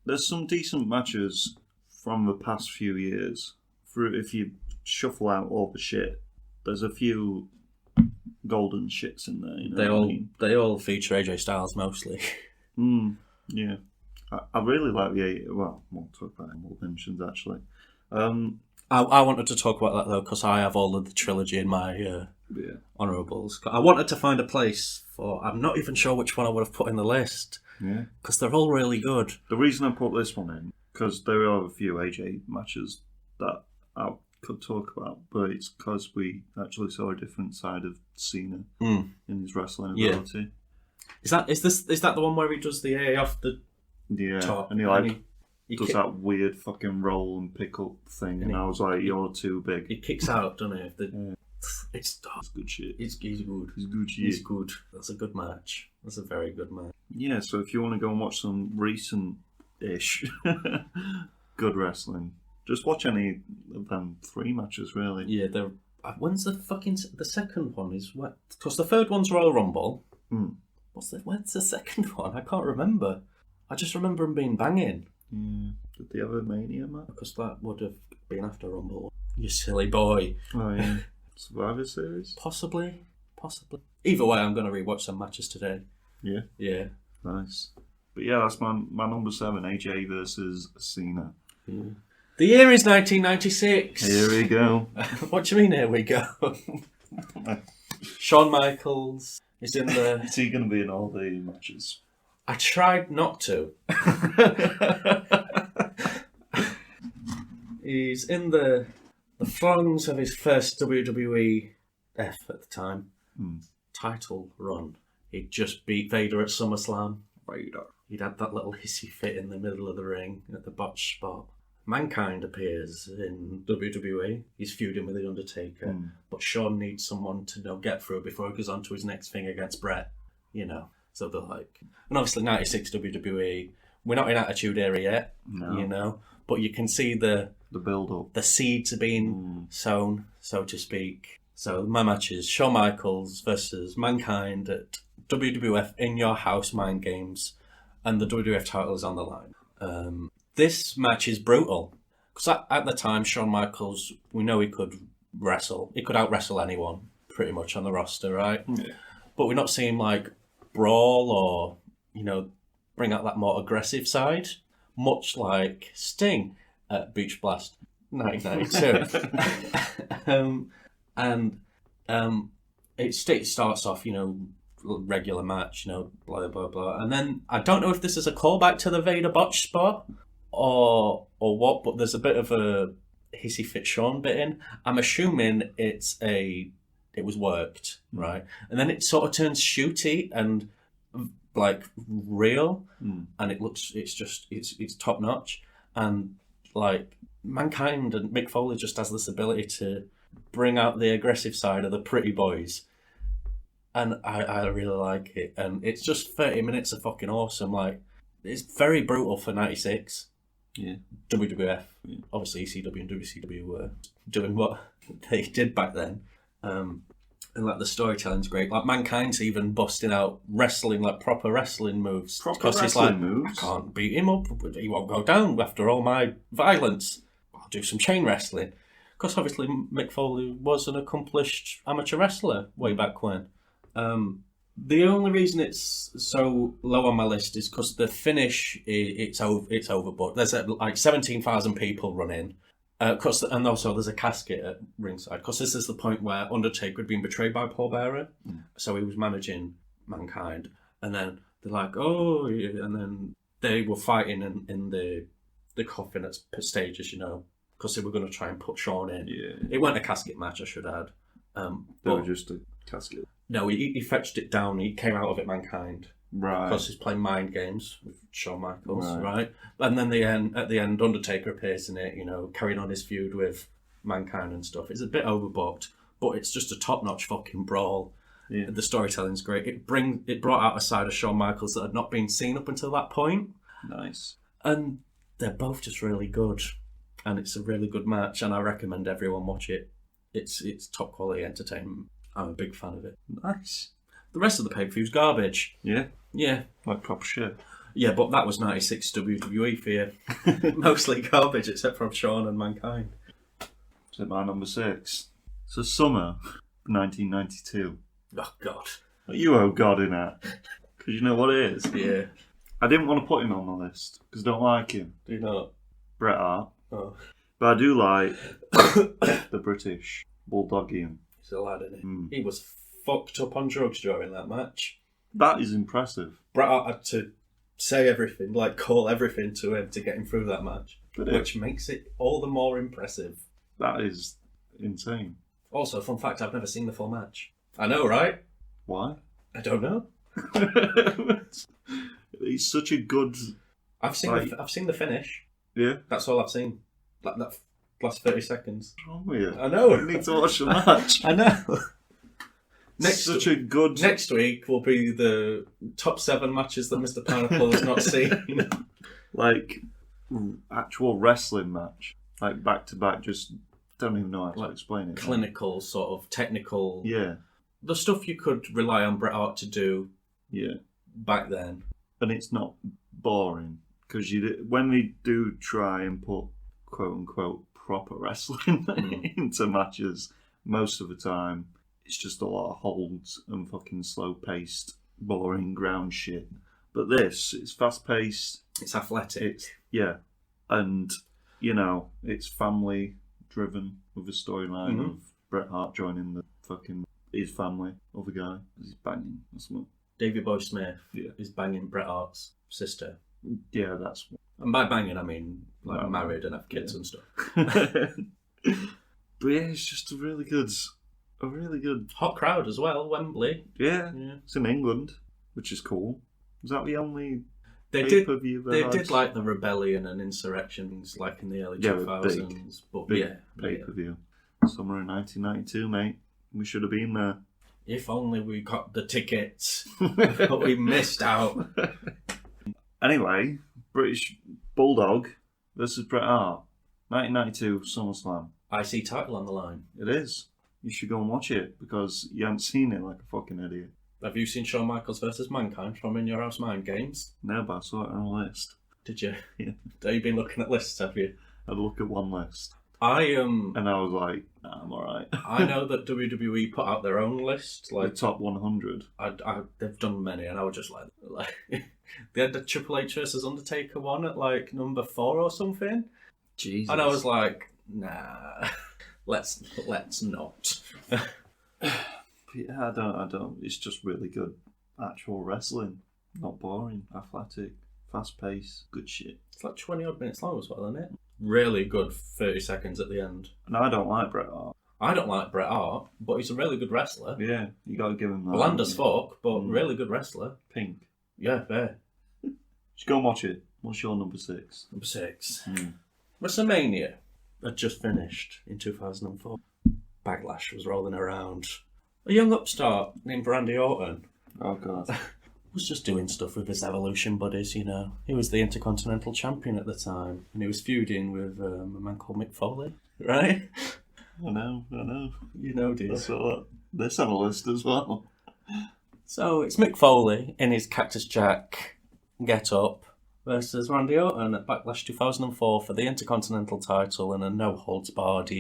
there's some decent matches from the past few years. If you shuffle out all the shit, there's a few golden shits in there. You know they all feature AJ Styles mostly. Yeah, I really like the well. We'll talk about it in more mentions actually. I wanted to talk about that though because I have all of the trilogy in my honourables. I wanted to find a place for. I'm not even sure which one I would have put in the list. Yeah, because they're all really good. The reason I put this one in because there are a few AJ matches that I could talk about, but it's because we actually saw a different side of Cena in his wrestling ability. Is that the one where he does the A off the top? And he does that weird fucking roll and pick up thing, and I was like, "You're too big." He kicks out, doesn't he? It's good shit. He's good. He's good shit. He's good. That's a good match. That's a very good match. Yeah, so if you want to go and watch some recent-ish good wrestling, just watch any of them 3 matches, really. Yeah, when's the second one? Is what? Because the third one's Royal Rumble. When's the second one? I can't remember. I just remember them being banging. Yeah. Did they have a Mania match? Because that would have been after Rumble. You silly boy. Oh yeah. Survivor Series? Possibly. Either way, I'm going to rewatch some matches today. Yeah? Yeah. Nice. But yeah, that's my number 7, AJ versus Cena. Yeah. The year is 1996. Here we go. What do you mean, here we go? Shawn Michaels is in the... Is he going to be in all the matches? I tried not to. He's in the throngs of his first WWE at the time title run. He'd just beat Vader at SummerSlam. Vader. He'd had that little hissy fit in the middle of the ring at the botch spot. Mankind appears in WWE. He's feuding with The Undertaker. But Shawn needs someone to get through before he goes on to his next thing against Bret. So they're like... And obviously 96 WWE. We're not in Attitude Era yet, but you can see the build-up. The seeds are being sown, so to speak. So my match is Shawn Michaels versus Mankind at WWF In Your House Mind Games, and the WWF title is on the line. This match is brutal because at the time Shawn Michaels, we know he could wrestle. He could out-wrestle anyone pretty much on the roster, right? Yeah. But we're not seeing like brawl or bring out that more aggressive side, much like Sting at Beach Blast 1992. It starts off, regular match, blah, blah, blah. And then I don't know if this is a callback to the Vader botch spot or what, but there's a bit of a hissy fit Shawn bit in. I'm assuming it was worked, right? And then it sort of turns shooty and like real, and it's top notch, and like Mankind and Mick Foley just has this ability to bring out the aggressive side of the pretty boys, and I really like it. And it's just 30 minutes of fucking awesome. Like, it's very brutal for 96. Yeah. WWF, obviously ECW and WCW were doing what they did back then. And like the storytelling's great. Like Mankind's even busting out wrestling, like proper wrestling moves. Because he's like, I can't beat him up. He won't go down after all my violence. I'll do some chain wrestling. Because obviously Mick Foley was an accomplished amateur wrestler way back when. The only reason it's so low on my list is because the finish, it's overbooked. There's like 17,000 people running. And also there's a casket at ringside, because this is the point where Undertaker had been betrayed by Paul Bearer, so he was managing Mankind, and then they're like, oh, yeah. And then they were fighting in the coffin at stages, because they were going to try and put Shawn in. Yeah. It wasn't a casket match, I should add. They were just a casket. No, he fetched it down. He came out of it Mankind. Right. Because he's playing mind games with Shawn Michaels, right? And then at the end, Undertaker appears in it, carrying on his feud with Mankind and stuff. It's a bit overbooked, but it's just a top-notch fucking brawl. Yeah. The storytelling's great. It brought out a side of Shawn Michaels that had not been seen up until that point. Nice. And they're both just really good. And it's a really good match, and I recommend everyone watch it. It's top quality entertainment. I'm a big fan of it. Nice. The rest of the pay-per-view's garbage. Yeah. Yeah. Like proper shit. Yeah, but that was 96 WWE for you. Mostly garbage, except from Shawn and Mankind. Is it my number 6? So summer 1992. Oh, God. You owe God in that. Because you know what it is? Yeah. I didn't want to put him on my list because I don't like him. Do you not? Bret Hart. Oh. But I do like the British Bulldogian. He's a lad, isn't he? He was fucked up on drugs during that match. That is impressive. Bret Hart had to say everything, call everything to him to get him through that match. Which makes it all the more impressive. That is insane. Also, fun fact, I've never seen the full match. I know, right? Why? I don't know. He's such a good... I've seen the finish. Yeah? That's all I've seen. That last 30 seconds. What's wrong with you? I know. You need to watch the match. I know. Next week will be the top 7 matches that Mr. Pineapple has not seen. Like, actual wrestling match. Like, back to back, just don't even know how to explain it. Clinical, sort of technical. Yeah. The stuff you could rely on Bret Hart to do back then. And it's not boring. Because when they do try and put, quote-unquote, proper wrestling into matches, most of the time, it's just a lot of holds and fucking slow-paced, boring ground shit. But this, it's fast-paced. It's athletic. And, it's family-driven with a storyline of Bret Hart joining his family, other guy. He's banging. That's what. Davey Boy Smith is banging Bret Hart's sister. Yeah, that's what. And by banging, I mean, married and have kids and stuff. But yeah, it's just a really good... Hot crowd as well, Wembley. Yeah. It's in England, which is cool. Was that the only They pay-per-view did like the rebellion and insurrections like in the early 2000s. Big pay-per-view. Summer of 1992, mate. We should have been there. If only we got the tickets, but we missed out. Anyway, British Bulldog versus Bret Hart, 1992 SummerSlam. IC title on the line. It is. You should go and watch it because you haven't seen it like a fucking idiot. Have you seen Shawn Michaels versus Mankind from In Your House Mind Games? No, but I saw it on a list. Did you? Yeah. Have you been looking at lists, have you? I had a look at one list. And I was like, nah, I'm alright. I know that WWE put out their own list. The top 100. They've done many, and I was just like they had the Triple H versus Undertaker one at number 4 or something. Jesus. And I was like, nah, let's not. Yeah, I don't. It's just really good actual wrestling. Not boring, athletic, fast paced, good shit. It's like 20 odd minutes long as well, isn't it? Really good 30 seconds at the end. And I don't like Bret Hart. I don't like Bret Hart, but he's a really good wrestler. Yeah, you gotta give him that. Bland as fuck, but really good wrestler. Pink. Yeah, fair. Just go and watch it. What's your number 6? Number 6. WrestleMania had just finished in 2004. Backlash was rolling around. A young upstart named Randy Orton Oh, God. was just doing stuff with his Evolution buddies, He was the Intercontinental Champion at the time, and he was feuding with a man called Mick Foley, right? I know. You know, dude. I saw this on a list as well. So it's Mick Foley in his Cactus Jack get-up versus Randy Orton at Backlash 2004 for the Intercontinental title in a no-holds-barred,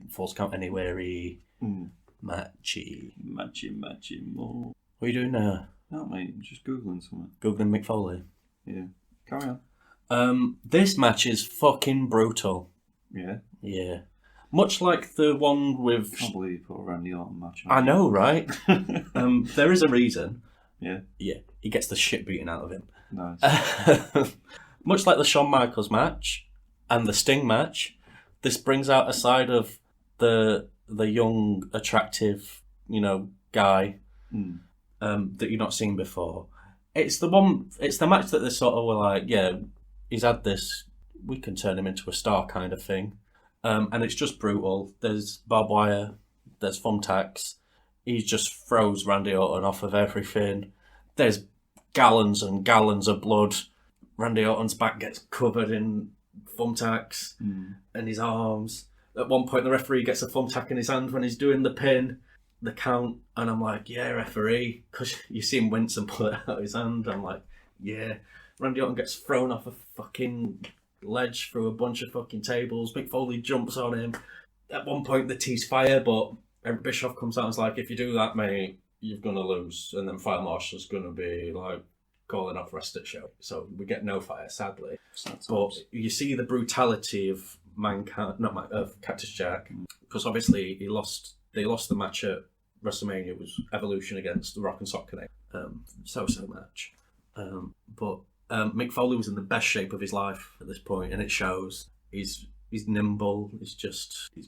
Falls Count Anywhere-y matchy. Matchy more. What are you doing now? No, mate, I'm just Googling something. Googling Mick Foley. Yeah. Carry on. This match is fucking brutal. Yeah? Yeah. Much like the one with... I can't believe you put a Randy Orton match on. I know, right? There is a reason. Yeah? Yeah. He gets the shit beaten out of him. Nice. Much like the Shawn Michaels match and the Sting match, this brings out a side of the young, attractive, guy that you've not seen before. It's the match that they sort of were like, yeah, he's had this, we can turn him into a star kind of thing. And it's just brutal. There's barbed wire, there's thumbtacks. He just throws Randy Orton off of everything. There's gallons and gallons of blood. Randy Orton's back gets covered in thumbtacks and his arms. At one point, the referee gets a thumbtack in his hand when he's doing the pin, the count, and I'm like, yeah, referee, because you see him wince and pull it out of his hand. I'm like, yeah. Randy Orton gets thrown off a fucking ledge through a bunch of fucking tables. Mick Foley jumps on him. At one point, the tease fire, but Eric Bischoff comes out and is like, if you do that, mate, you're going to lose. And then Fire Marshal's going to be like calling off the rest of the show. So we get no fire, sadly. But you see the brutality of of Cactus Jack, because obviously they lost the match at WrestleMania. It was Evolution against the Rock and Sock Connect. So match. But Mick Foley was in the best shape of his life at this point, and it shows. He's nimble. He's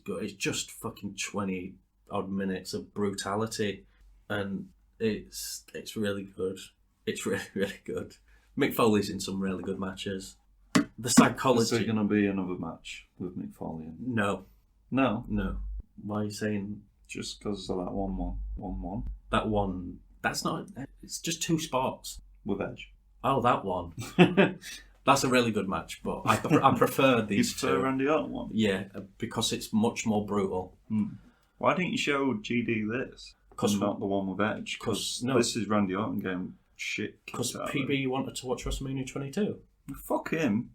good. It's just fucking 20 odd minutes of brutality, and it's really good. It's really, really good. Mick Foley's in some really good matches. The psychology. Is there going to be another match with Mick Foley? No. No? No. Why are you saying? Just because of that 1-1. That one. That's not. It's just two spots. With Edge. Oh, that one. That's a really good match, but I prefer these two. You prefer Randy Orton one? Yeah, because it's much more brutal. Why didn't you show GD this? Because not the one with Edge. Because this is Randy Orton getting shit. Because PB wanted to watch WrestleMania 22. Fuck him.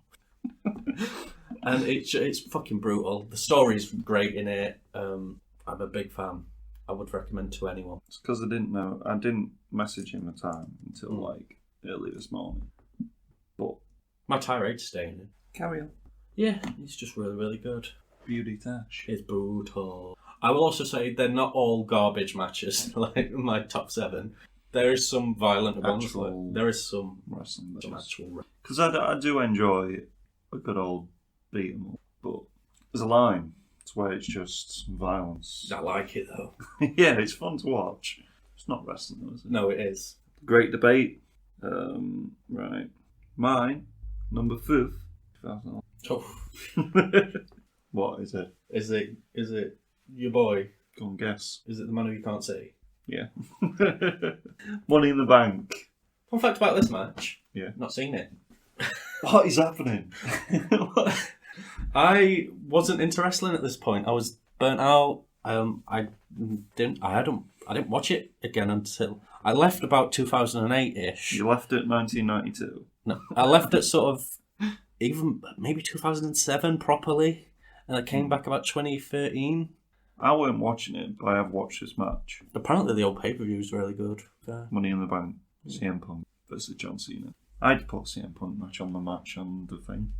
And it's fucking brutal. The story's great in it. I'm a big fan. I would recommend to anyone. It's because I didn't know. I didn't message him a time until like early this morning. But my tirade's staying in. Carry on. Yeah, it's just really, really good. Beauty Tash. It's brutal. I will also say they're not all garbage matches, like my top 7. There is some violent ones. There is some wrestling matches. Because I do enjoy a good old beat 'em up, but there's a line to where it's just violence. I like it though. Yeah, it's fun to watch. It's not wrestling though, is it? No, it is. Great debate. Right. Mine, number 5. 2000. Oh. What is it? Is it your boy? Go on, guess. Is it the man who you can't see? Yeah. Money in the Bank. Fun fact about this match. Yeah. Not seen it. What is happening? I wasn't into wrestling at this point. I was burnt out. I didn't watch it again until I left about 2008-ish. You left at 1992. No, I left at sort of even maybe 2007 properly, and I came back about 2013. I weren't watching it, but I have watched this match. Apparently, the old pay-per-view is really good. Money in the Bank, CM Punk versus John Cena. I'd put CM Punk match on the match on the thing.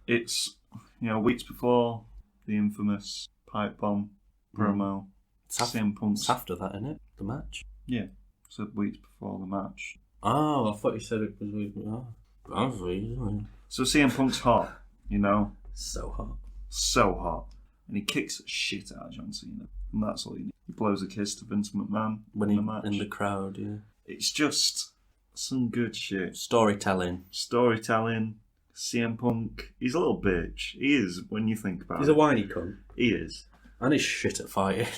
It's weeks before the infamous pipe bomb promo. CM Punk's it's after that, isn't it? The match. Yeah, so weeks before the match. Oh, I thought you said it was. So CM Punk's hot, So hot. So hot. And he kicks the shit out of John Cena. And that's all he needs. He blows a kiss to Vince McMahon when in the match. In the crowd, yeah. It's just some good shit. Storytelling. CM Punk. He's a little bitch. He is, when you think about it. He's a whiny cunt. He is. And he's shit at fighting.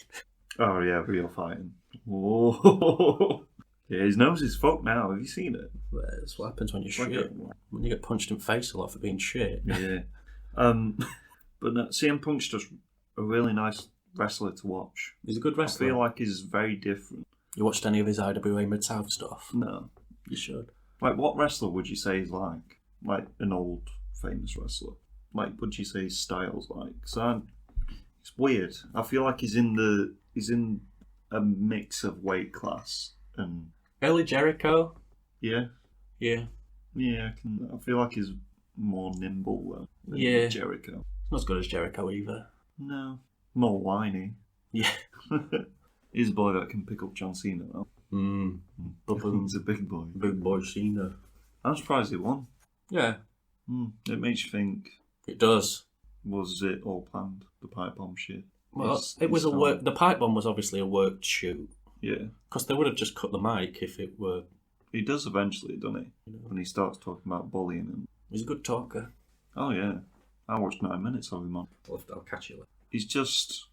Oh, yeah, real fighting. Whoa. Yeah, his nose is fucked now. Have you seen it? Well, that's what happens when you're shit. When you get punched in the face a lot for being shit. Yeah. But no, CM Punk's just a really nice wrestler to watch. He's a good wrestler. I feel like he's very different. You watched any of his IWA Mid-South stuff? No. You should. Like, what wrestler would you say he's like? Like, an old, famous wrestler? Like, would you say his style's like? So it's weird. I feel like he's in a mix of weight class and... Early Jericho? Yeah. Yeah. Yeah, I feel like he's more nimble, though, than Jericho. Not as good as Jericho either. No. More whiny. Yeah. He's a boy that can pick up John Cena, though. He's a big boy. Big boy Cena. I'm surprised he won. Yeah. It makes you think. It does. Was it all planned? The pipe bomb shit. Well, it was a work. The pipe bomb was obviously a worked shoot. Yeah. Because they would have just cut the mic if it were. He does eventually, doesn't he? When he starts talking about bullying and. He's a good talker. Oh yeah, I watched 9 minutes of him on. I'll catch you later. He's just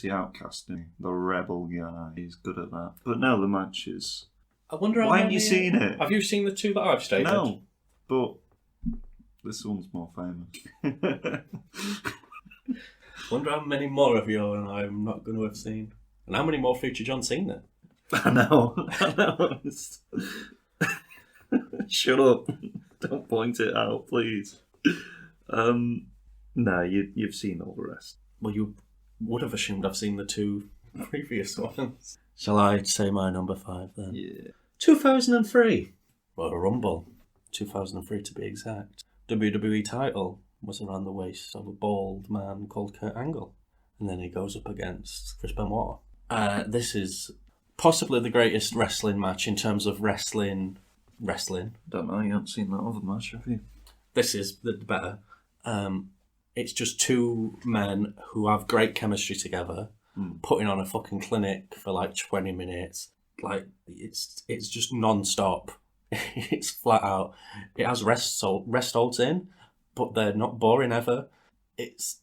the outcast, isn't he? The rebel guy. He's good at that. But no, the match is. I wonder. Why haven't you seen it? Have you seen the two that I've stated? No, but this one's more famous. Wonder how many more of you and I'm not going to have seen, and how many more feature John seen then? I know. Shut up! Don't point it out, please. No, you've seen all the rest. Well, you would have assumed I've seen the two previous ones. Shall I say my number 5 then? Yeah. 2003. Royal Rumble. 2003 to be exact. WWE title was around the waist of a bald man called Kurt Angle. And then he goes up against Chris Benoit. This is possibly the greatest wrestling match in terms of wrestling. Don't know, you haven't seen that other match, have you? This is the better. It's just two men who have great chemistry together, putting on a fucking clinic for like 20 minutes. Like, it's just non-stop. It's flat out. It has rest holds in, but they're not boring ever. It's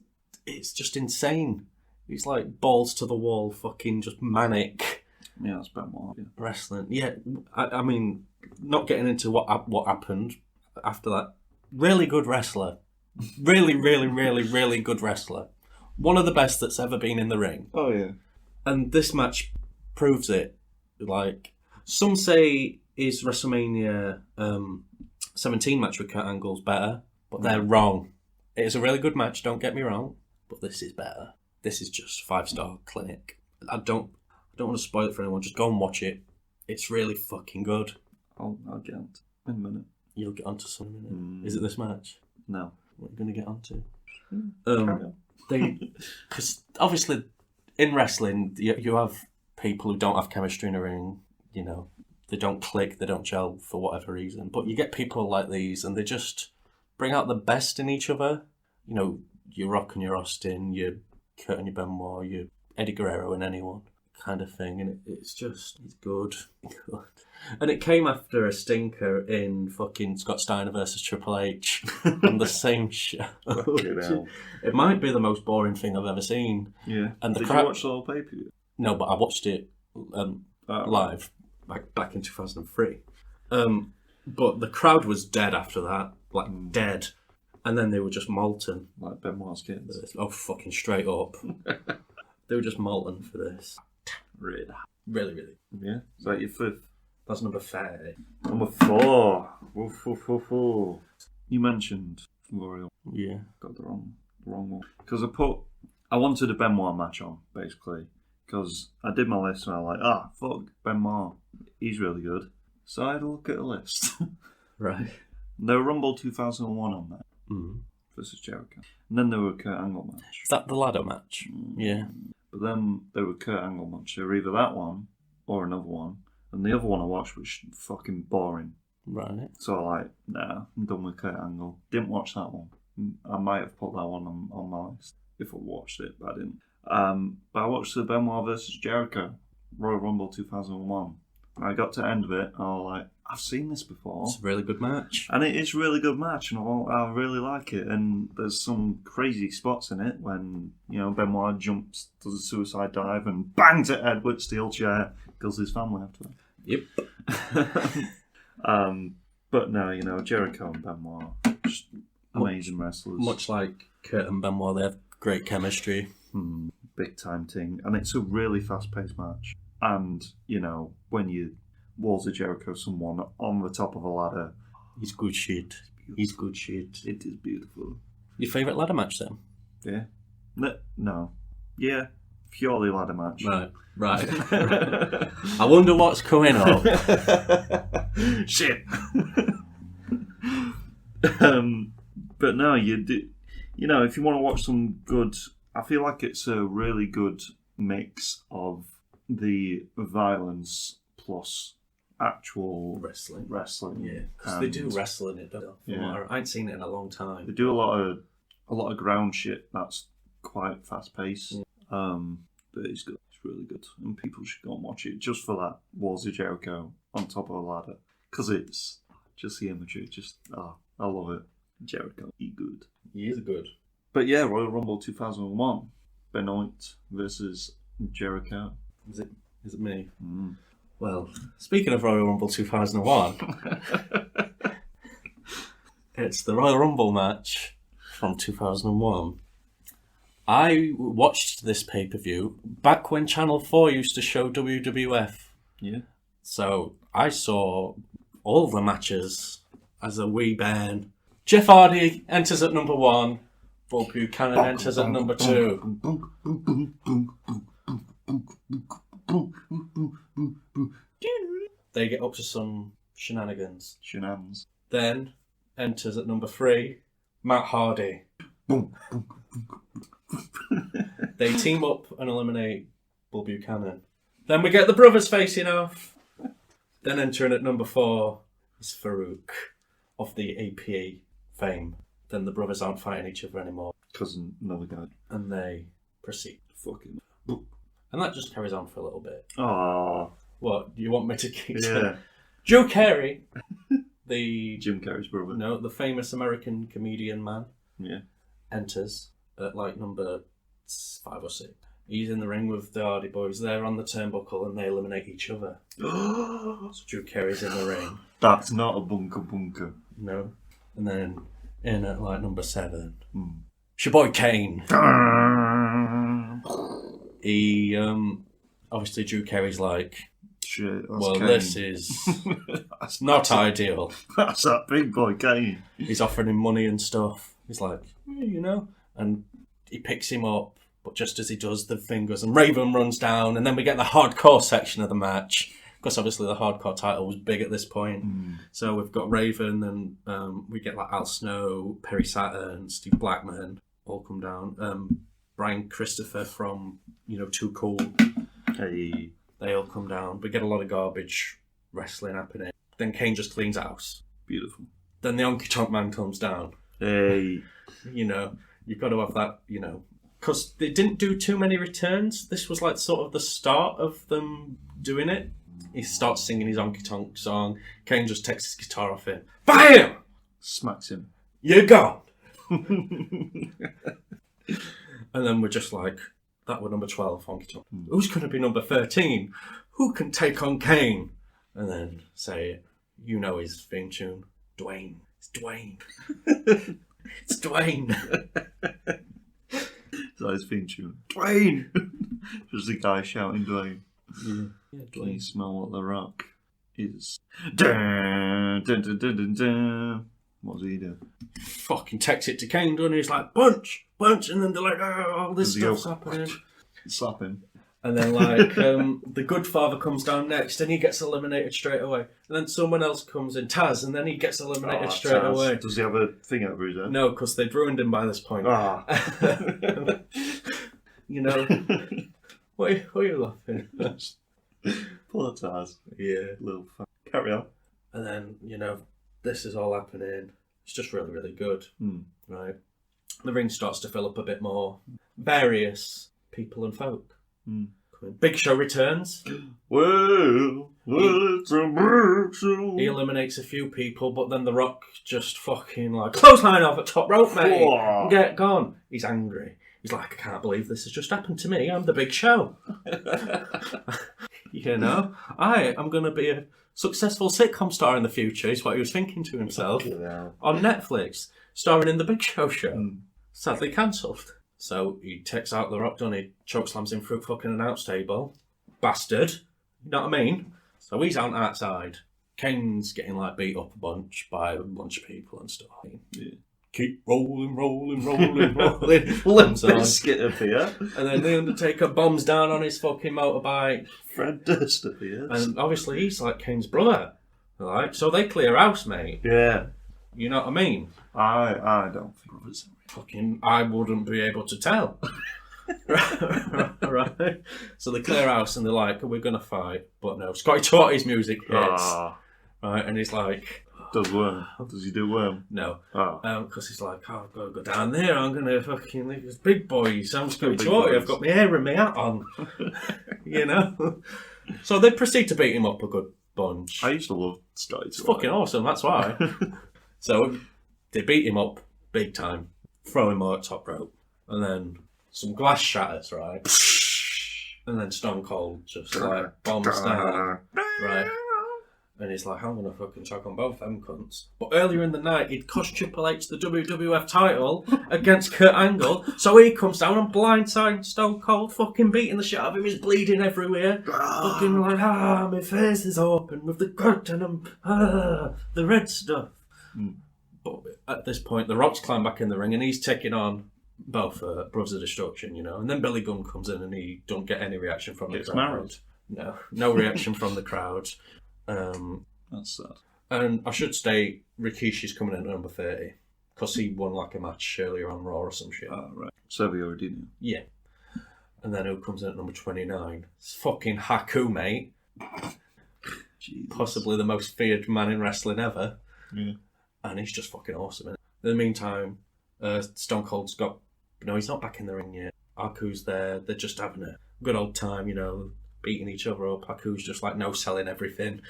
just insane. It's like balls to the wall, fucking just manic. Yeah, that's Benoit. Yeah. Wrestling. Yeah, I mean, not getting into what happened after that. Really good wrestler. Really, really, really, really good wrestler. One of the best that's ever been in the ring. Oh, yeah. And this match proves it. Like, some say his WrestleMania 17 match with Kurt Angle's better, but they're wrong. It is a really good match, don't get me wrong, but this is better. This is just 5-star clinic. I don't want to spoil it for anyone. Just go and watch it. It's really fucking good. I'll get on to it in a minute. You'll get onto some in a minute. Is it this match? No. What are you going to get onto? Carry on. Because obviously in wrestling, you have people who don't have chemistry in a ring. You know, they don't click, they don't gel for whatever reason. But you get people like these, and they just bring out the best in each other. You know, your Rock and your Austin, your Kurt and your Benoit, your Eddie Guerrero and anyone kind of thing. And it's good. And it came after a stinker in fucking Scott Steiner versus Triple H on the same show. It might be the most boring thing I've ever seen. Yeah. And Did you watch the whole pay-per-view? No, but I watched it live back in 2003. But the crowd was dead after that, like dead. And then they were just molten. Like Benoit's kids. Oh, fucking straight up. They were just molten for this. Really? Really, really. Yeah. Is that your 5th? That's number 5. Number 4. Woof. You mentioned L'Oreal. Yeah. Got the wrong one. Because I wanted a Benoit match on, basically. Because I did my list and I was like, fuck, Benoit. He's really good. So I had a look at the list. Right. There were Rumble 2001 on there. Versus Jericho. And then there were Kurt Angle match. Is that the ladder match? Yeah. But then there were Kurt Angle match. They were either that one or another one. And the other one I watched was fucking boring. Right. So I like, nah, I'm done with Kurt Angle. Didn't watch that one. I might have put that one on my list if I watched it, but I didn't. But I watched the Benoit versus Jericho Royal Rumble 2001. And I got to the end of it and I was like, I've seen this before. It's a really good match. And it is a really good match and I really like it. And there's some crazy spots in it when, Benoit jumps, does a suicide dive and bangs at head with steel chair, kills his family after that. Yep. But no, Jericho and Benoit, just amazing wrestlers. Much like Kurt and Benoit, they have great chemistry. Big time thing. And it's a really fast-paced match. And, when you Walls of Jericho someone on the top of a ladder. He's good shit. He's good shit. It is beautiful. Your favourite ladder match then? Yeah. No. Yeah. Purely ladder match. Right. I wonder what's coming up. Shit. But no, you do. If you want to watch some good, I feel like it's a really good mix of the violence plus actual wrestling. Yeah, because they do wrestling it, don't they? Yeah. I ain't seen it in a long time. They do a lot a lot of ground shit that's quite fast paced. But it's good. It's really good, and people should go and watch it just for that Wars of Jericho on top of a ladder, because it's just the imagery. I love it. Jericho, he good. He is good. But yeah, Royal Rumble 2001, Benoit versus Jericho. Is it me? Well, speaking of Royal Rumble 2001, it's the Royal Rumble match from 2001. I watched this pay-per-view back when Channel 4 used to show WWF. Yeah. So I saw all the matches as a wee bairn. Jeff Hardy enters at number 1. Bull Buchanan enters at number 2. They get up to some shenanigans. Then enters at number 3, Matt Hardy. They team up and eliminate Bull Buchanan. Then we get the brothers facing off. Then entering at number 4 is Farouk of the APA fame. Then the brothers aren't fighting each other anymore. Because another guy. And they proceed. Fucking. And that just carries on for a little bit. Aww. What, do you want me to keep saying? Yeah. Joe Carey, the... Jim Carrey's brother. No, the famous American comedian man. Yeah. Enters at like number 5 or 6. He's in the ring with the Hardy Boys. They're on the turnbuckle and they eliminate each other. So Drew Carey's in the ring. That's not a bunker. No. And then in at like number 7, it's your boy Kane. He, obviously Drew Carey's like, shit, well, Kane. this is not ideal. That's that big boy Kane. He's offering him money and stuff. He's like, and he picks him up, but just as he does, the thing goes, and Raven runs down, and then we get the hardcore section of the match, because obviously the hardcore title was big at this point. So we've got Raven, and we get like Al Snow, Perry Saturn, Steve Blackman, all come down. Brian Christopher from, Too Cool. Hey. They all come down. We get a lot of garbage wrestling happening. Then Kane just cleans house. Beautiful. Then the Honky Tonk Man comes down. Hey. You've got to have that, because they didn't do too many returns. This was like sort of the start of them doing it. He starts singing his Honky Tonk song. Kane just takes his guitar off him. BAM! Smacks him. You're gone! And then we're just like, that were number 12, Honky Tonk. Who's going to be number 13? Who can take on Kane? And then say, his theme tune. Dwayne. It's Dwayne. It's Dwayne. That's his theme tune. Dwayne! Just the guy shouting Dwayne. Yeah, Can you Dwayne. smell what the rock is? Dun, dun, dun, dun, dun, dun. What does he do? Fucking takes it to Kane, doesn't he? He's like, punch! And then they're like, oh, all this Does he stuff's go, happening. Slap him. And then, like, the good father comes down next and he gets eliminated straight away. And then someone else comes in, Taz, and then he gets eliminated straight Taz. away. Does he have a thing over his head? No, because they'd ruined him by this point. Ah. What are you laughing at? Poor Taz. Yeah. Little fuck. Carry on. And then, this is all happening. It's just really, really good. Right? The ring starts to fill up a bit more. Various people and folk. Big Show returns. Well, it's a big show. He eliminates a few people, but then The Rock just fucking like, clothesline off at top rope, mate. Whoa. Get gone. He's angry. He's like, I can't believe this has just happened to me. I'm the Big Show. I am going to be a successful sitcom star in the future, is what he was thinking to himself. On Netflix, starring in the Big Show show. Sadly cancelled. So he takes out The Rock, doesn't he? Chokeslams him through fucking announce table. Bastard. You know what I mean? So he's out outside. Kane's getting like beat up a bunch by a bunch of people and stuff. Yeah. Keep rolling. Limp Bizkit appear. And then The Undertaker bombs down on his fucking motorbike. Fred Durst appears. And obviously he's like Kane's brother. Right? So they clear house, mate. Yeah. You know what I mean? I don't think it was. Fucking, I wouldn't be able to tell. Right? So they clear house and they're like, we're going to fight. But no, Scotty Totty's music hits. right? And he's like, Does worm? Does he do worm? no. Oh. Because he's like, oh, I've got to go down there. I'm going to fucking leave this big boys. I'm just going to be Big shorty. boys. I've got my hair and my hat on. You know? So they proceed to beat him up a good bunch. I used to love Scotty. It's fucking awesome, that's why. So they beat him up big time, throw him out top rope, and then some glass shatters, right? And then Stone Cold just like bombs down, right? And he's like, I'm gonna fucking choke on both them cunts. But earlier in the night, he'd cost Triple H the WWF title against Kurt Angle, so he comes down and blindsides Stone Cold, fucking beating the shit out of him. He's bleeding everywhere, fucking like, my face is open with the gut and the red stuff. But at this point, The Rock's climbed back in the ring and he's taking on both Brothers of Destruction, you know. And then Billy Gunn comes in and he don't get any reaction from the crowd. Married. No reaction from the crowd. That's sad. And I should state, Rikishi's coming in at number 30 because he won like a match earlier on Raw or some shit. Oh, right. So we already knew. Yeah. And then who comes in at number 29? It's fucking Haku, mate. Jesus. Possibly the most feared man in wrestling ever. Yeah. And he's just fucking awesome. In the meantime, Stone Cold's got... No, he's not back in the ring yet. Haku's there. They're just having a good old time, you know, beating each other up. Haku's just like no-selling everything.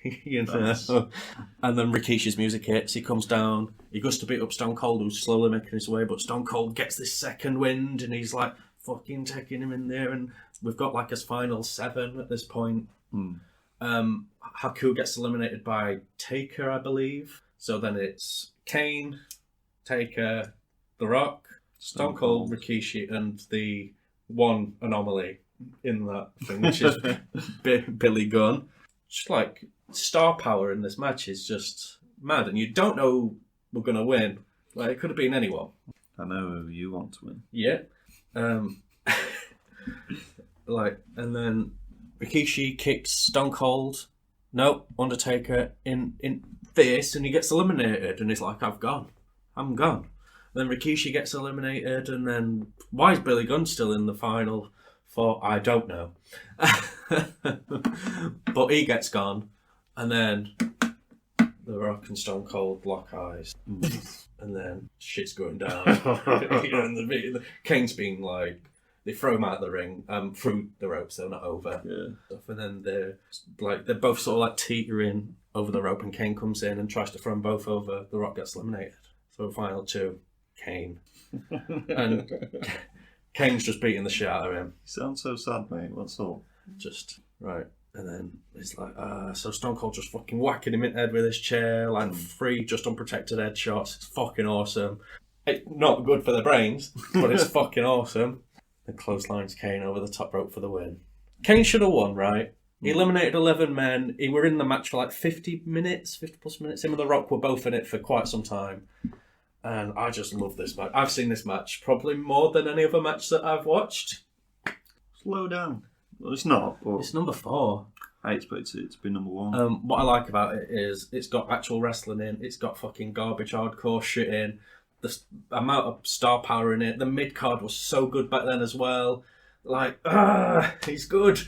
You know? Nice. And then Rikishi's music hits. He comes down. He goes to beat up Stone Cold, who's slowly making his way. But Stone Cold gets this second wind and he's like fucking taking him in there. And we've got like his final 7 at this point. Haku gets eliminated by Taker, I believe. So then it's Kane, Taker, The Rock, Stone Cold, Rikishi, and the one anomaly in that thing, which is Billy Gunn. Just like star power in this match is just mad, and you don't know we're gonna win. Like it could have been anyone. I know who you want to win. Yeah. Like, and then Rikishi kicks Stone Cold. No, Undertaker in face, and he gets eliminated, and he's like, I'm gone. And then Rikishi gets eliminated, and then why is Billy Gunn still in the final 4? I don't know. But he gets gone, and then The Rock and Stone Cold lock eyes, and then shit's going down. And Kane's being like, they throw him out of the ring, through the ropes, they're not over. Yeah. And then they're both sort of like teetering over the rope, and Kane comes in and tries to throw them both over. The Rock gets eliminated. So final 2, Kane. And Kane's just beating the shit out of him. You sound so sad, mate. What's up? Just, right. And then it's like, so Stone Cold just fucking whacking him in the head with his chair, like 3 just unprotected headshots. It's fucking awesome. It's not good for the brains, but it's fucking awesome. And clotheslines Kane over the top rope for the win. Kane should have won, right? He eliminated 11 men. He were in the match for like 50 plus minutes. Him and The Rock were both in it for quite some time. And I just love this match. I've seen this match probably more than any other match that I've watched. Slow down. Well, it's not, but It's number 4. I expect it to be number 1. What I like about it is it's got actual wrestling in. It's got fucking garbage hardcore shit in. The amount of star power in it. The mid card was so good back then as well. Like, he's good.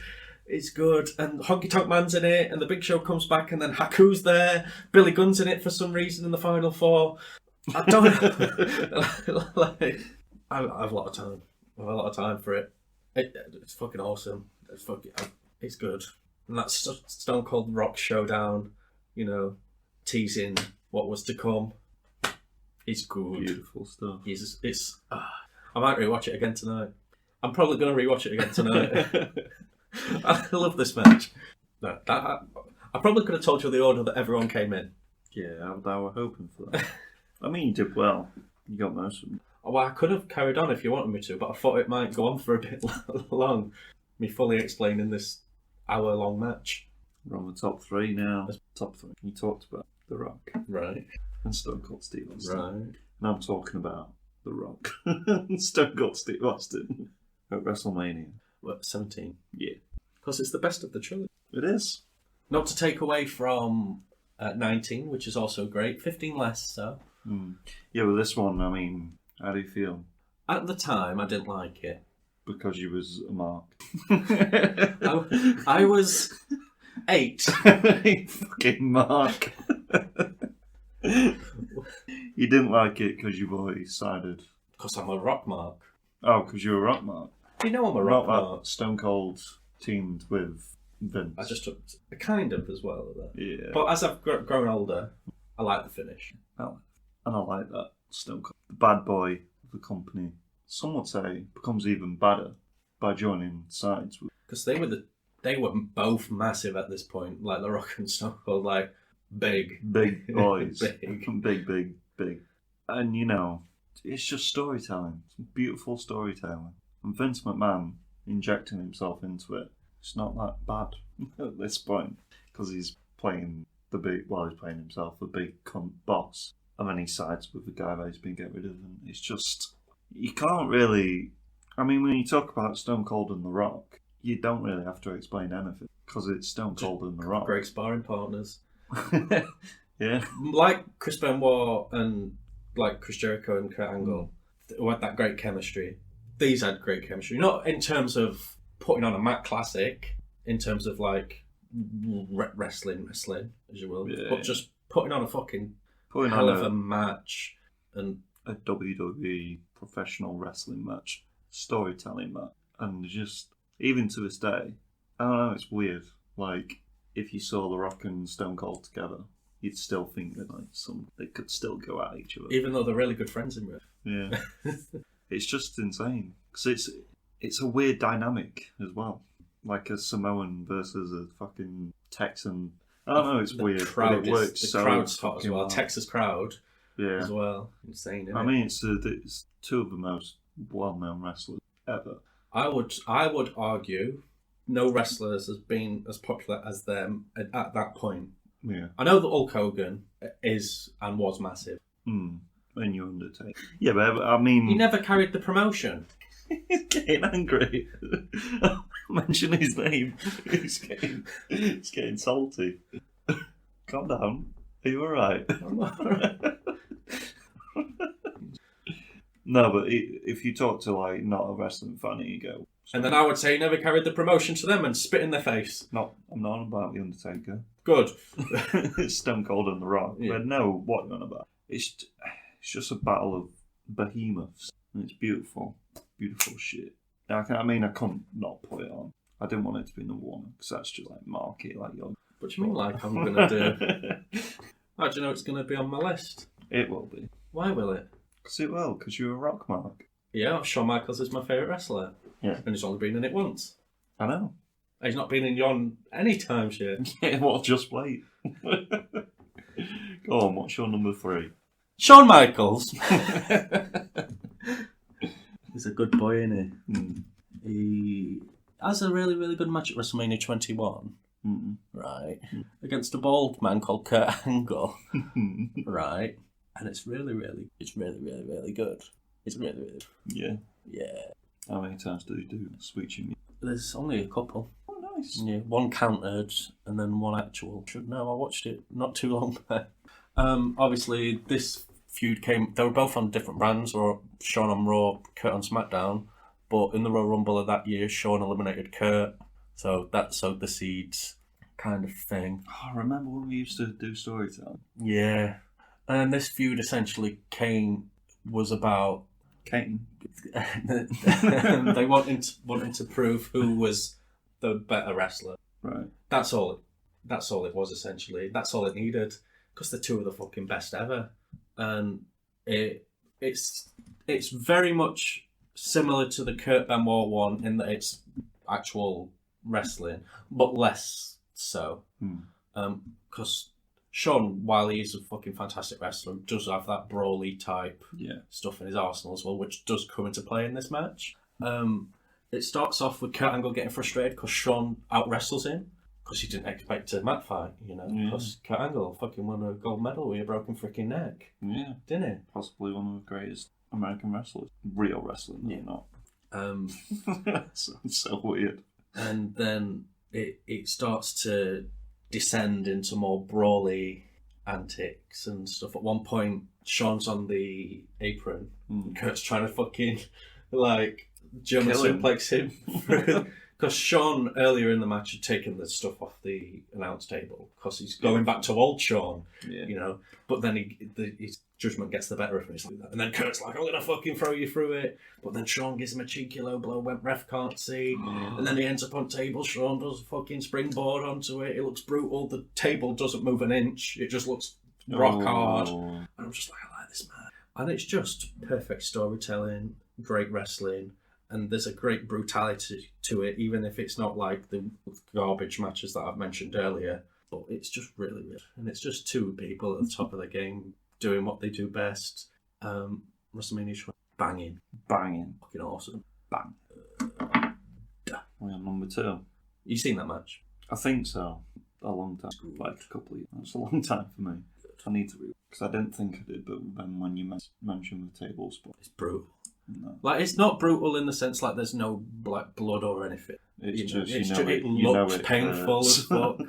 It's good. And Honky Tonk Man's in it, and the Big Show comes back, and then Haku's there. Billy Gunn's in it for some reason in the final 4. I don't like, I have a lot of time. I have a lot of time for it. It's fucking awesome. It's good. And that's Stone Cold Rock showdown, you know, teasing what was to come. It's good. Beautiful stuff. I might rewatch it again tonight. I'm probably going to rewatch it again tonight. I love this match. No, I probably could have told you the order that everyone came in. Yeah, I were hoping for that. I mean, you did well. You got most of them. Well, I could have carried on if you wanted me to, but I thought it might go on for a bit long. Me fully explaining this hour-long match. We're on the top 3 now. Top 3. You talked about The Rock. Right. And Stone Cold Steve Austin. Right. And I'm talking about The Rock and Stone Cold Steve Austin at WrestleMania. What, 17? Yeah. Because it's the best of the trilogy. It is. Not to take away from 19, which is also great. 15 less, so. Yeah, but this one, I mean, how do you feel? At the time, I didn't like it. Because you was a mark. I was 8. Fucking Mark. You didn't like it because you've already decided. Because I'm a rock mark. Oh, because you're a rock Mark. You know I'm a rock Not mark. that Stone Cold teamed with Vince. I just took kind of as well. Yeah. But as I've grown older, I like the finish. Oh, and I like that. Stone Cold. The bad boy of the company. Some would say becomes even badder by joining sides with. Because they were both massive at this point, like The Rock and Stone Cold, like big Boys. big. big. And you know, it's just storytelling. It's beautiful storytelling. And Vince McMahon injecting himself into it, it's not that bad at this point. Because he's playing he's playing himself, the big cunt boss. And then he sides with the guy that he's been getting rid of. And it's just, you can't really, I mean, when you talk about Stone Cold and The Rock, you don't really have to explain anything. Because it's Stone Cold and The Rock. Great sparring partners. Yeah. Like Chris Benoit and like Chris Jericho and Kurt Angle, who had that great chemistry. These had great chemistry. Not in terms of putting on a Matt Classic, in terms of like wrestling, as you will, but just putting on a fucking hell of a match and a WWE professional wrestling match, storytelling match, and just even to this day, I don't know, it's weird. Like if you saw The Rock and Stone Cold together, you'd still think that they could still go at each other, even though they're really good friends in real. Yeah, it's just insane because it's a weird dynamic as well, like a Samoan versus a fucking Texan. I don't know, it's weird. The crowd's hot as well. Well. Texas crowd, as well. Insane. Isn't I mean, it's two of the most well-known wrestlers ever. I would argue no wrestlers has been as popular as them at that point. Yeah. I know that Hulk Hogan is and was massive. And you Undertaker. Yeah, but I mean, He never carried the promotion. he's getting angry. Mention his name. He's getting salty. Calm down. Are you alright? No, but if you talk to like not a wrestling fan, you go. And then I would say he never carried the promotion to them and spit in their face. I'm not on about the Undertaker. Good. It's Stone Cold and The Rock. Yeah. But no, what you're on about? It's just a battle of behemoths, and it's beautiful, beautiful shit. I couldn't not put it on. I didn't want it to be number one because that's just like market, like your. What do you mean, like I'm gonna do? How do you know it's gonna be on my list? It will be. Why will it? Because it will. Because you're a rock, Mark. Yeah, Shawn Michaels is my favourite wrestler. Yeah. And he's only been in it once. I know. He's not been in yon any times yet. Yeah, well, just wait. Go on, what's your number 3? Shawn Michaels. He's a good boy, isn't he? He has a really, really good match at WrestleMania 21. Right. Against a bald man called Kurt Angle. Right. And it's really, really good. It's really, really. Yeah. Yeah. How many times do you do Sweet Jimmy? There's only a couple. Oh, nice. Yeah, one counted and then one actual. Should know. I watched it not too long back. Obviously, this feud came. They were both on different brands, or Shawn on Raw, Kurt on SmackDown. But in the Royal Rumble of that year, Shawn eliminated Kurt, so that sowed the seeds, kind of thing. Oh, I remember when we used to do storytelling. Yeah, and this feud essentially was about Kane. they wanting to prove who was the better wrestler. Right. That's all it was essentially. That's all it needed, because they're two of the fucking best ever, and it's very much similar to the Kurt Benoit one in that it's actual wrestling, but less so. Because Shawn, while he is a fucking fantastic wrestler, does have that brawly type stuff in his arsenal as well, which does come into play in this match. It starts off with Kurt Angle getting frustrated because Shawn out-wrestles him, because he didn't expect a mat fight, because Kurt Angle fucking won a gold medal with a broken freaking neck. Yeah. Didn't he? Possibly one of the greatest American wrestlers. Real wrestling, not. Sounds so weird. And then it starts to descend into more brawly antics and stuff. At one point, Shawn's on the apron. Kurt's trying to fucking, German suplex him. Because Sean, earlier in the match, had taken the stuff off the announce table because he's going back to old Sean, you know. But then his judgment gets the better of him. And then Kurt's like, I'm going to fucking throw you through it. But then Sean gives him a cheeky low blow when ref can't see. And then he ends up on table. Sean does a fucking springboard onto it. It looks brutal. The table doesn't move an inch. It just looks rock hard. And I'm just like, I like this man. And it's just perfect storytelling, great wrestling. And there's a great brutality to it, even if it's not like the garbage matches that I've mentioned earlier. But it's just really good. And it's just two people at the top of the game doing what they do best. WrestleMania banging. Banging. Fucking awesome. Bang. We're on number 2. You seen that match? I think so. A long time. Like a couple of years. That's a long time for me. I need to read because I didn't think I did, but then when you mentioned the table spot, it's brutal. No. Like, it's not brutal in the sense like there's no like blood or anything. It's it looks painful as fuck.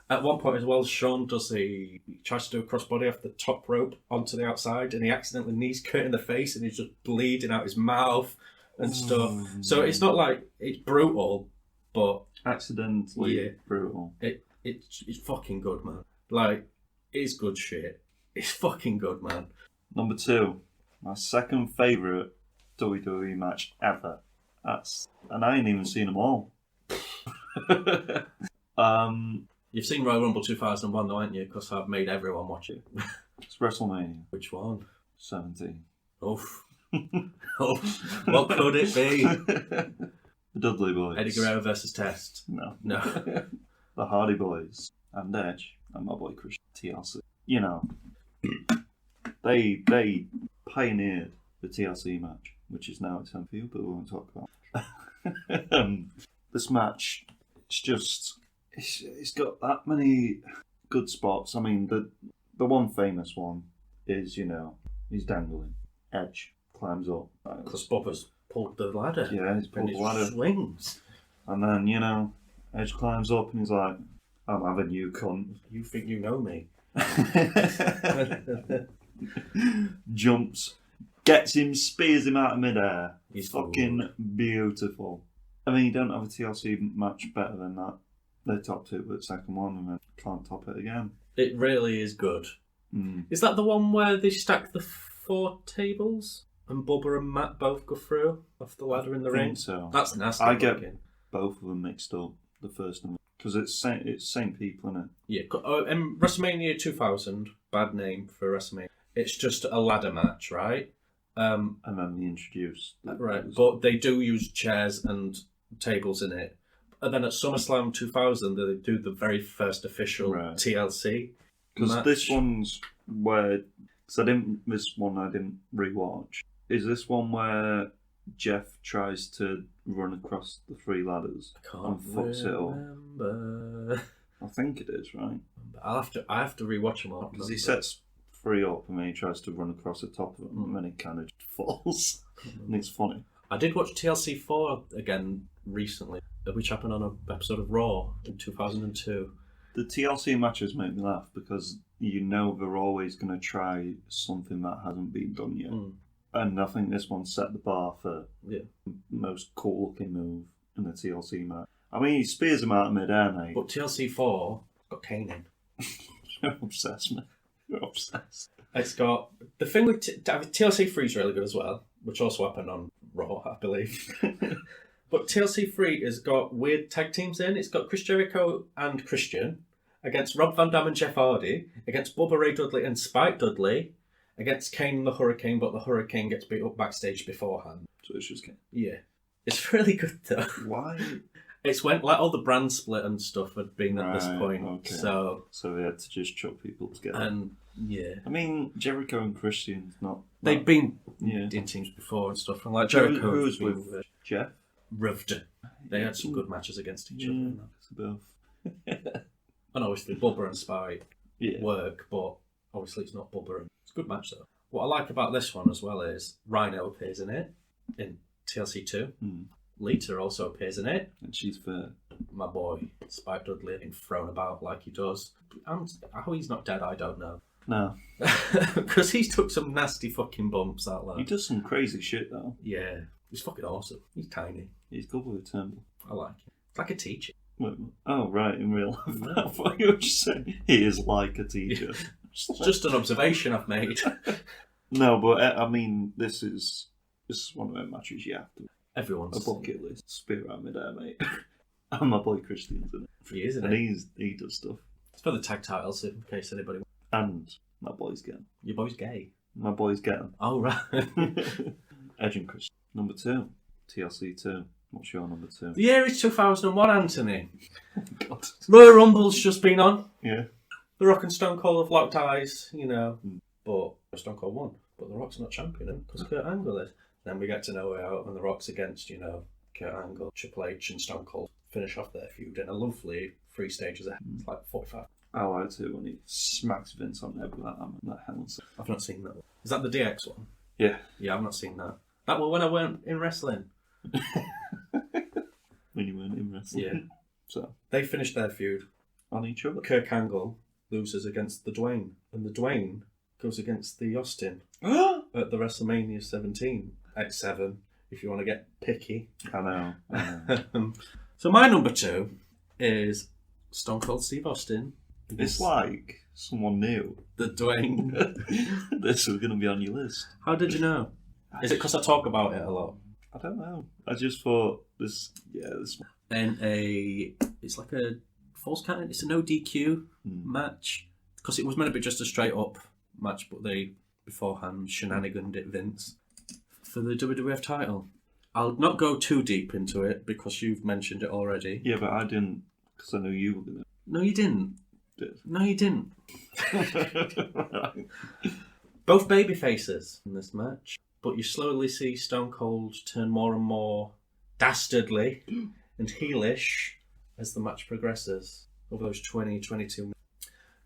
At one point as well, Sean he tries to do a crossbody off the top rope onto the outside, and he accidentally knees Kurt in the face, and he's just bleeding out his mouth and stuff. So it's not like it's brutal, but accidentally brutal. It's fucking good, man. Like, it's good shit. It's fucking good, man. Number 2, my second favourite WWE match ever. And I ain't even seen them all. You've seen Royal Rumble 2001 though, haven't you? Because I've made everyone watch it. It's WrestleMania. Which one? 17. Oof. What could it be? The Dudley Boys. Eddie Guerrero versus Test. No. The Hardy Boys and Edge and my boy Christian TLC. You know, they pioneered the TLC match, which is now at 10 for you, but we won't talk about. This match, it's got that many good spots. I mean, the one famous one is, he's dangling. Edge climbs up. Because Bubba's pulled the ladder. Yeah, he's pulled the ladder. Swings. And then, Edge climbs up and he's like, I'm having you, cunt. You think you know me? Jumps, gets him, spears him out of midair. He's fucking beautiful. I mean, you don't have a TLC match better than that. They topped it with the second one and then can't top it again. It really is good. Is that the one where they stack the 4 tables and Bubba and Matt both go through off the ladder in the ring? So. That's nasty. I get both of them mixed up, the first one. Because it's same people, isn't it? Yeah. And WrestleMania 2000, bad name for WrestleMania. It's just a ladder match, right? And then they introduce... Right, but they do use chairs and tables in it. And then at SummerSlam 2000, they do the very first official TLC because this one's where... This one I didn't rewatch. Is this one where Jeff tries to run across the 3 ladders and fucks it up? I think it is, right? I have to rewatch them all. Because he sets 3 up and then he tries to run across the top of them and then he kind of just falls. And it's funny. I did watch TLC 4 again recently, which happened on an episode of Raw in 2002. The TLC matches make me laugh because they're always going to try something that hasn't been done yet. And I think this one set the bar for the most cool looking move in the TLC match. I mean, he spears him out of midair, mate. But TLC 4 got Kane in. You're obsessed, man. You're obsessed. It's got... The thing with TLC 3 is really good as well, which also happened on Raw, I believe. But TLC 3 has got weird tag teams in. It's got Chris Jericho and Christian against Rob Van Dam and Jeff Hardy, against Bubba Ray Dudley and Spike Dudley, against Kane and the Hurricane, but the Hurricane gets beat up backstage beforehand. So it's just Kane? Yeah. It's really good, though. Why? It's when all the brand split and stuff had been at this point. Okay. So they had to just chuck people together. And, yeah. I mean, Jericho and Christian's not... They've been in teams before and stuff. And like Jericho... Who was with Jeff? Rived. They had some good matches against each other. It's both. And obviously Bubba and Spike work, but obviously it's not Bubba. It's a good match though. What I like about this one as well is Rhino appears in it, in TLC 2. Lita also appears in it. And she's fair. My boy, Spike Dudley, being thrown about like he does. How he's not dead, I don't know. No. Because he's took some nasty fucking bumps, that lad. He does some crazy shit though. Yeah. He's fucking awesome. He's tiny. He's good with a Turnbull. I like him. It's like a teacher. Oh, right, in real life. I thought you were just saying he is like a teacher. It's just an observation I've made. No, but I mean, this is one of them matches you have to. Everyone's A bucket list. Spear around me there, mate. And my boy Christian's in it. He is, isn't And it? he does stuff. It's for the tag titles in case anybody. And my boy's getting. Your boy's gay. My boy's getting. Oh, right. Edge and Christian. Number 2. TLC 2. What's your number 2? The year is 2001, Anthony. God. Royal Rumble's just been on. Yeah. The Rock and Stone Cold have locked eyes, but Stone Cold won. But The Rock's not championing because Kurt Angle is. Then we get to know how when The Rock's against, Kurt Angle, Triple H and Stone Cold finish off their feud in a lovely 3 stages ahead. It's like 45. I like it when he smacks Vince on the head with that helmet. I've not seen that one. Is that the DX one? Yeah. Yeah, I've not seen that. That was when I weren't in wrestling. When you weren't in wrestling. Yeah. So, They finished their feud. on each other. Kirk Angle loses against the Dwayne. And the Dwayne goes against the Austin at the WrestleMania 17 X7, if you want to get picky. I know. So my number 2 is Stone Cold Steve Austin. It's like someone new. The Dwayne. This was going to be on your list. How did you know? Is it because I talk about it a lot? I don't know. I just thought this. And it's like a false count. It's a no DQ match because it was meant to be just a straight up match, but they beforehand shenaniganed it, Vince, for the WWF title. I'll not go too deep into it because you've mentioned it already. Yeah, but I didn't because I knew you were going to. No, you didn't. Did. No, you didn't. Both baby faces in this match, but you slowly see Stone Cold turn more and more dastardly and heelish as the match progresses over those 22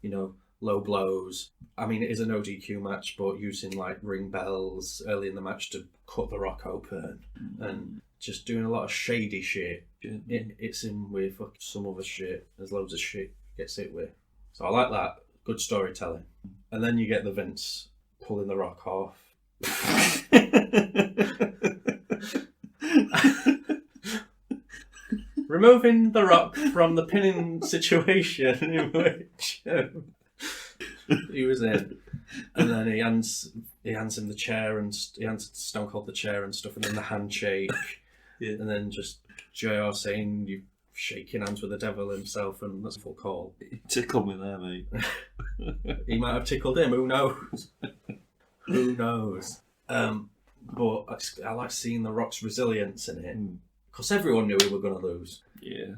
minutes. Low blows. I mean, it is a no DQ match, but using like ring bells early in the match to cut the Rock open and just doing a lot of shady shit. It's in with some other shit. There's loads of shit gets hit with. So I like that. Good storytelling. And then you get the Vince pulling the Rock off. Removing the Rock from the pinning situation in which he was in. And then he hands him the chair and he hands Stone Cold the chair and stuff, and then the handshake. Yeah. And then just JR saying you shaking hands with the devil himself, and that's a full call. He tickled me there, mate. He might have tickled him, who knows? Who knows? But I like seeing the Rock's resilience in it, because everyone knew we were going to lose. Yeah.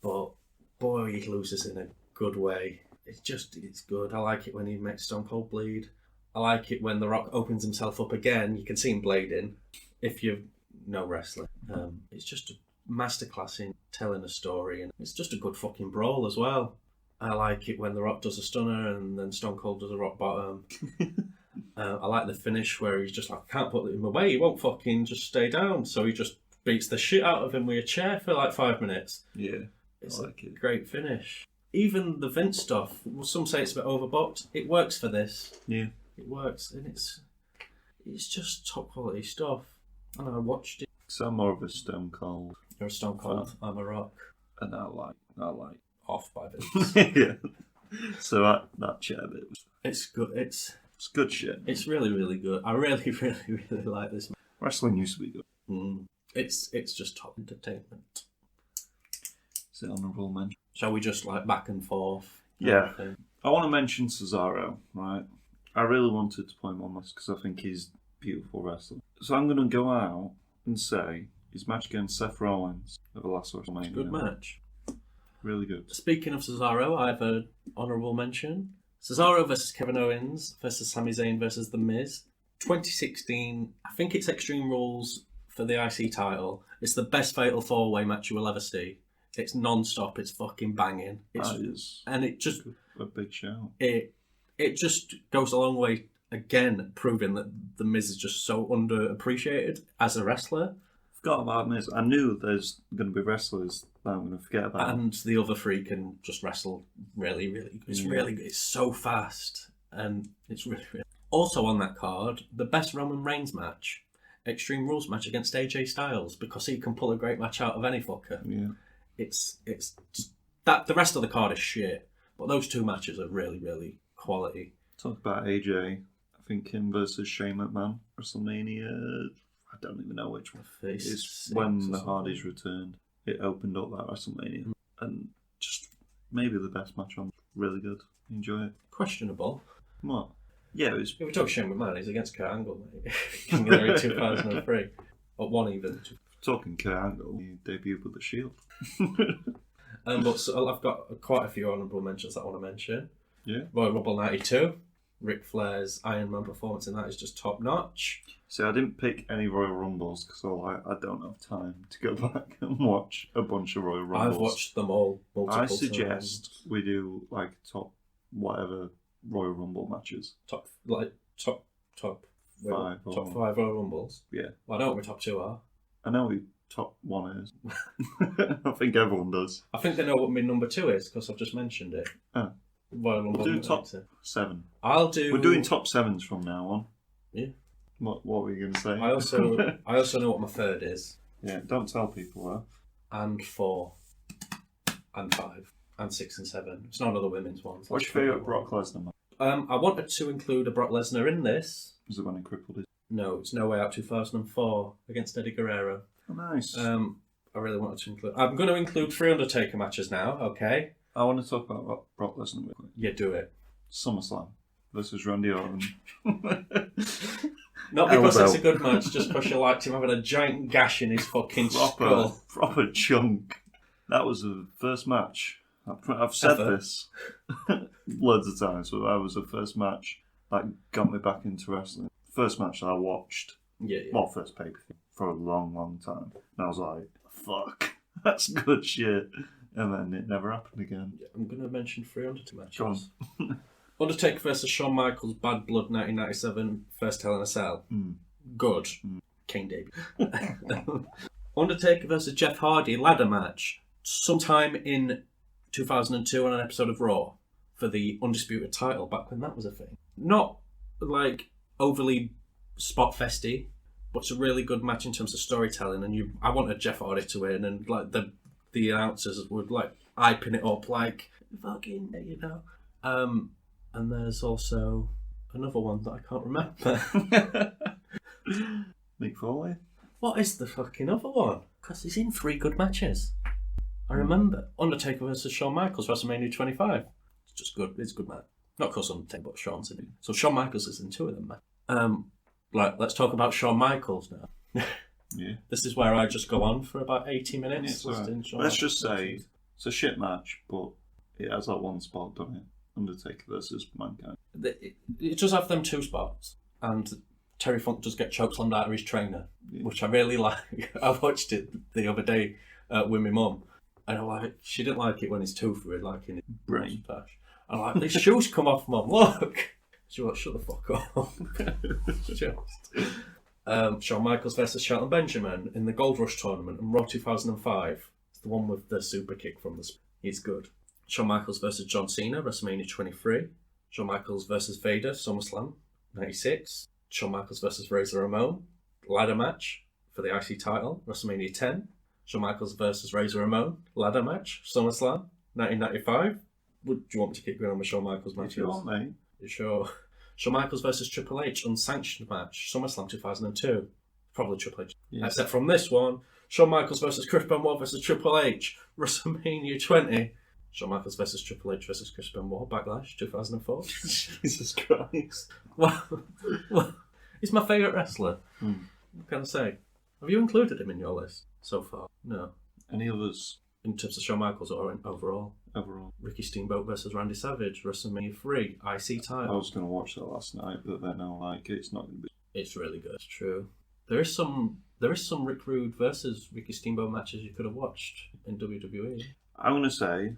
But boy, he loses in a good way. It's good. I like it when he makes Stone Cold bleed. I like it when the Rock opens himself up again. You can see him blading if you know wrestling. It's just a masterclass in telling a story, and it's just a good fucking brawl as well. I like it when the Rock does a stunner and then Stone Cold does a rock bottom. I like the finish where he's just like, I can't put him away, he won't fucking just stay down. So he just beats the shit out of him with a chair for like 5 minutes. Yeah, it's I like it. Great finish. Even the Vince stuff, well, some say it's a bit overbooked. It works for this. Yeah. It works, and it's just top quality stuff. And I watched it. So I'm more of a Stone Cold. You're a Stone Cold, I'm a Rock. And I like. Off by Vince. Yeah. So that chair bit was... It's good. It's good shit. It's really, really good. I really, really, really like this. Wrestling used to be good. It's just top entertainment. Is it honourable mention? Shall we just like back and forth? Yeah. I want to mention Cesaro, right? I really wanted to point him on this because I think he's a beautiful wrestler. So I'm going to go out and say his match against Seth Rollins at the last WrestleMania. It's a good match. Really good. Speaking of Cesaro, I have an honourable mention. Cesaro versus Kevin Owens versus Sami Zayn versus The Miz. 2016, I think it's Extreme Rules for the IC title. It's the best Fatal 4-Way match you will ever see. It's non-stop, it's fucking banging. And it just... A big shout. It just goes a long way, again, proving that The Miz is just so underappreciated as a wrestler. Forgot about Miz. I knew there's going to be wrestlers that I'm going to forget about. And the other three can just wrestle really, really. It's really good. It's so fast, and it's really, really. Also on that card, the best Roman Reigns match. Extreme Rules match against AJ Styles because he can pull a great match out of any fucker. Yeah. It's that the rest of the card is shit, but those two matches are really, really quality. Talk about AJ. I think him versus Shane McMahon, WrestleMania. I don't even know which one. It's when the Hardys returned. It opened up that WrestleMania, and just maybe the best match on. Really good. Enjoy it. Questionable. What? Yeah, it was. If we talk Shane McMahon, he's against Kurt Angle, mate. King of the Ring 2003. Or one even. Talking Kurt Angle, he debuted with the Shield. But so I've got quite a few honourable mentions that I want to mention. Yeah. Royal Rumble 92. Ric Flair's Iron Man performance in that is just top notch. See, I didn't pick any Royal Rumbles because I don't have time to go back and watch a bunch of Royal Rumbles. I've watched them all multiple I suggest times. we do like top whatever Royal Rumble matches. Top Five or- top 5 Royal Rumbles. Yeah. Well, I know what my top 2 are. I know who top 1 is. I think everyone does. I think they know what my number 2 is because I've just mentioned it. Oh. Royal Rumble. We'll do top 92. 7. I'll do. We're doing top 7s from now on. Yeah. What were you going to say? I also know what my 3rd is. Yeah, don't tell people that. And 4. And 5. And 6 and 7. It's not another women's one. What's your favourite Brock Lesnar match? I wanted to include a Brock Lesnar in this. Was it when he crippled his... No, it's No Way Out 2004 against Eddie Guerrero. Oh, nice. I really wanted to include... I'm going to include 3 Undertaker matches now, okay? I want to talk about Brock Lesnar with you. Yeah, do it. SummerSlam versus Randy Orton. Not because Elbow. it's a good match, just because you liked him having a giant gash in his fucking skull. Proper chunk. That was the first match. I've said Ever. this loads of times, but that was the first match that got me back into wrestling. First match that I watched. Yeah. Well, first pay-per-view for a long, long time. And I was like, fuck, that's good shit. And then it never happened again. I'm going to mention 3 Undertaker matches. Go on. Undertaker versus Shawn Michaels, Bad Blood 1997, first Hell in a Cell. Good. King debut. Undertaker versus Jeff Hardy, ladder match. Sometime in 2002 on an episode of Raw for the Undisputed title, back when that was a thing. Not like overly spot festy, but it's a really good match in terms of storytelling. And I wanted Jeff Hardy to win, and like the announcers would like hyping it up like fucking, you know. And there's also another one that I can't remember. Mick Foley? What is the fucking other one? Because he's in 3 good matches. I remember Undertaker versus Shawn Michaels, WrestleMania 25. It's just good. It's a good match. Not because Undertaker, but Shawn's in it. So Shawn Michaels is in 2 of them, man. Let's talk about Shawn Michaels now. Yeah. This is where I just go on for about 80 minutes. Yeah, listing Shawn let's just Michaels. say it's a shit match, but it has that one spot, doesn't it? Undertaker versus Mankind. It does have them 2 spots, and Terry Funk does get chokeslammed out of his trainer, Yeah. which I really like. I watched it the other day with my mum, and I'm like, she didn't like it when his tooth were like in his Brain. mustache. I'm like, these shoes come off, Mum, look! She was like, shut the fuck up. Just. Shawn Michaels versus Shelton Benjamin in the Gold Rush tournament in Raw 2005. It's the one with the super kick from the... He's good. Shawn Michaels versus John Cena, WrestleMania 23. Shawn Michaels versus Vader, SummerSlam 96. Shawn Michaels versus Razor Ramon, ladder match for the IC title, WrestleMania 10. Shawn Michaels versus Razor Ramon, ladder match, SummerSlam 1995. Do you want me to keep going on with Shawn Michaels matches? If you want, mate. You sure? Shawn Michaels versus Triple H, unsanctioned match, SummerSlam 2002. Probably Triple H. Yeah. Except from this one, Shawn Michaels versus Chris Benoit versus Triple H, WrestleMania 20. Shawn Michaels versus Triple H versus Chris Benoit, Backlash 2004. Jesus Christ. Well, he's my favourite wrestler. What can I say? Have you included him in your list so far? No. Any others In terms of Shawn Michaels or overall? overall? Ricky Steamboat versus Randy Savage, WrestleMania 3, IC I title. was going to watch that last night, but then I like it's not going to be. It's really good. It's true. There is some Rick Rude versus Ricky Steamboat matches you could have watched in WWE. I'm going to say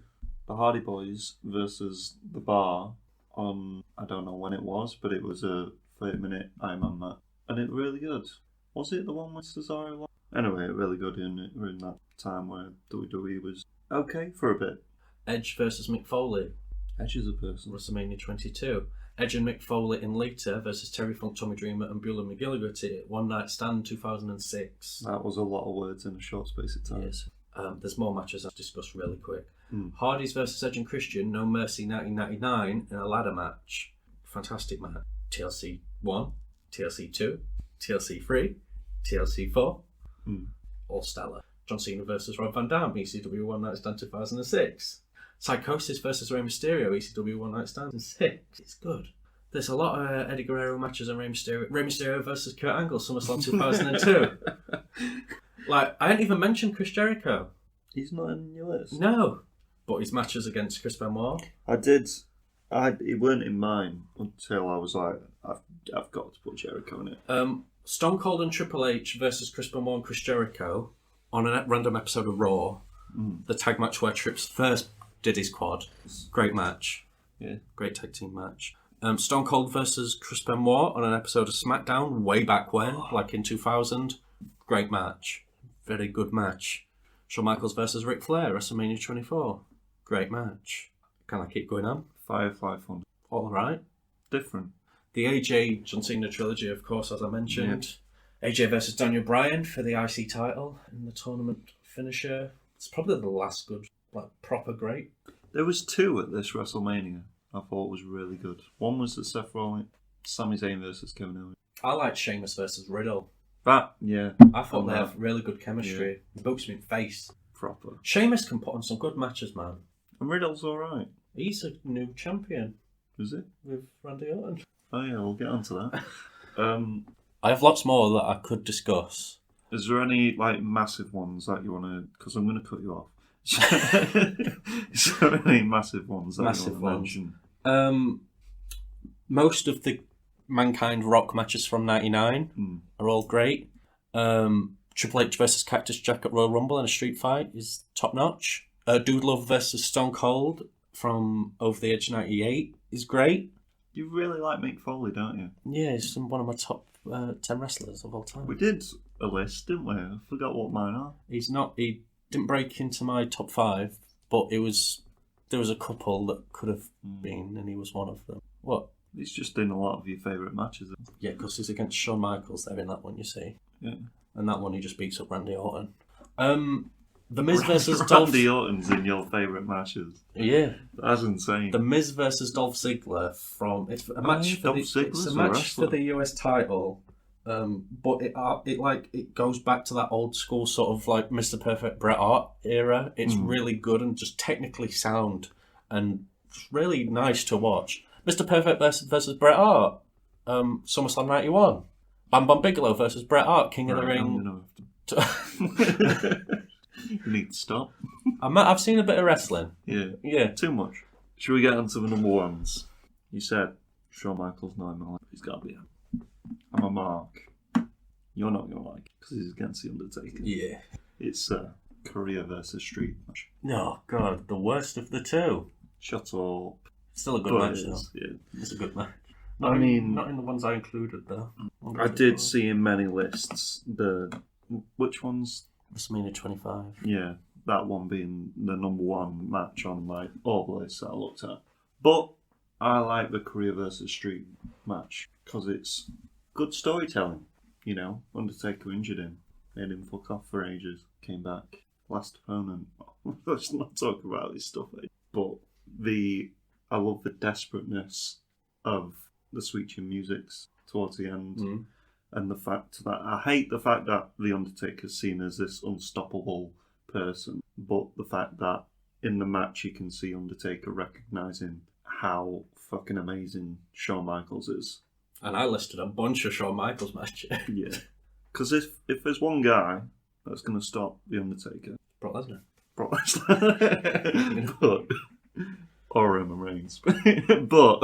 the Hardy Boys versus the Bar on, I don't know when it was, but it was a 30-minute Ironman match. And it was really good. Was it the one with Cesaro? Anyway, really good in that time where WWE was okay for a bit. Edge versus Mick Foley, Edge is a person. WrestleMania 22. Edge and Mick Foley in Lita versus Terry Funk, Tommy Dreamer and Beulah McGillicuddy. One Night Stand 2006. That was a lot of words in a short space of time. Yes. There's more matches I've discussed really quick. Hardys versus Edge and Christian, No Mercy 1999 in a ladder match. Fantastic match. TLC 1, TLC 2, TLC 3, TLC 4. All stellar. John Cena versus Rob Van Dam, ECW One Night Stand 2006. Psychosis versus Rey Mysterio, ECW One Night Stand 2006. It's good. There's a lot of Eddie Guerrero matches on Rey Mysterio. Rey Mysterio versus Kurt Angle, SummerSlam 2002. Like, I didn't even mention Chris Jericho. He's not in your list? No. But his matches against Chris Benoit. It weren't in mine until I was like, I've got to put Jericho in it. Stone Cold and Triple H versus Chris Benoit and Chris Jericho on a random episode of Raw. The tag match where Trips first did his quad. Great match. Yeah. Great tag team match. Stone Cold versus Chris Benoit on an episode of SmackDown way back when, like in 2000. Great match. Very good match. Shawn Michaels versus Ric Flair, WrestleMania 24. Great match. Can I keep going on? Firefly Fun. All right. Different. The AJ John Cena trilogy, of course, as I mentioned. Yeah. AJ versus Daniel Bryan for the IC title in the tournament finisher. It's probably the last good, like, proper great. There was two at this WrestleMania I thought was really good. One was the Seth Rollins, Sami Zayn versus Kevin Owens. I liked Sheamus versus Riddle. That, yeah. I thought they have really good chemistry. Yeah. Books me in face. Proper. Sheamus can put on some good matches, man. And Riddle's alright. He's a new champion. Is he? With Randy Orton. Oh yeah, we'll get onto that. I have lots more that I could discuss. Is there any like massive ones that you want to... Because I'm going to cut you off. Is there any massive ones that you want to mention? Most of the Mankind Rock matches from 99 are all great. Triple H versus Cactus Jack at Royal Rumble in a street fight is top notch. Dude Love versus Stone Cold from Over the Edge 98 is great. You really like Mick Foley, don't you? Yeah, he's one of my top 10 wrestlers of all time. We did a list, didn't we? I forgot what mine are. He didn't break into my top 5, but there was a couple that could have been, and he was one of them. What? He's just in a lot of your favourite matches. Yeah, because he's against Shawn Michaels there in that one, you see. Yeah. And that one he just beats up Randy Orton. The Miz versus Dolph... Randy Orton's in your favourite matches. Yeah. That's insane. The Miz versus Dolph Ziggler from... It's a match for the US title. But it goes back to that old school sort of like Mr. Perfect Bret Hart era. It's really good and just technically sound and just really nice to watch. Mr. Perfect versus Bret Hart, SummerSlam 91. Bam Bam Bigelow versus Bret Hart, King of the Ring. You need to stop. I've seen a bit of wrestling. Yeah. Too much. Should we get on to the number ones? You said Shawn Michaels, no, I'm not. He's got to be him. I'm a mark. You're not going to like it because he's against The Undertaker. Yeah. It's career versus street match. Oh, God. The worst of the two. Shut up. Still a good match, though. Yeah. It's a good match. Not in the ones I included, though. I did see in many lists which ones? WrestleMania 25. Yeah, that one being the number one match on like all the lists that I looked at. But I like the career versus street match because it's good storytelling. You know, Undertaker injured him, made him fuck off for ages, came back, last opponent. Let's not talk about this stuff. But I love the desperateness of the switching musics towards the end. And the fact that I hate the fact that The Undertaker's seen as this unstoppable person, but the fact that in the match you can see Undertaker recognising how fucking amazing Shawn Michaels is. And I listed a bunch of Shawn Michaels matches. Yeah. Because if there's one guy that's going to stop The Undertaker... Brock Lesnar. But, or Roman Reigns. But...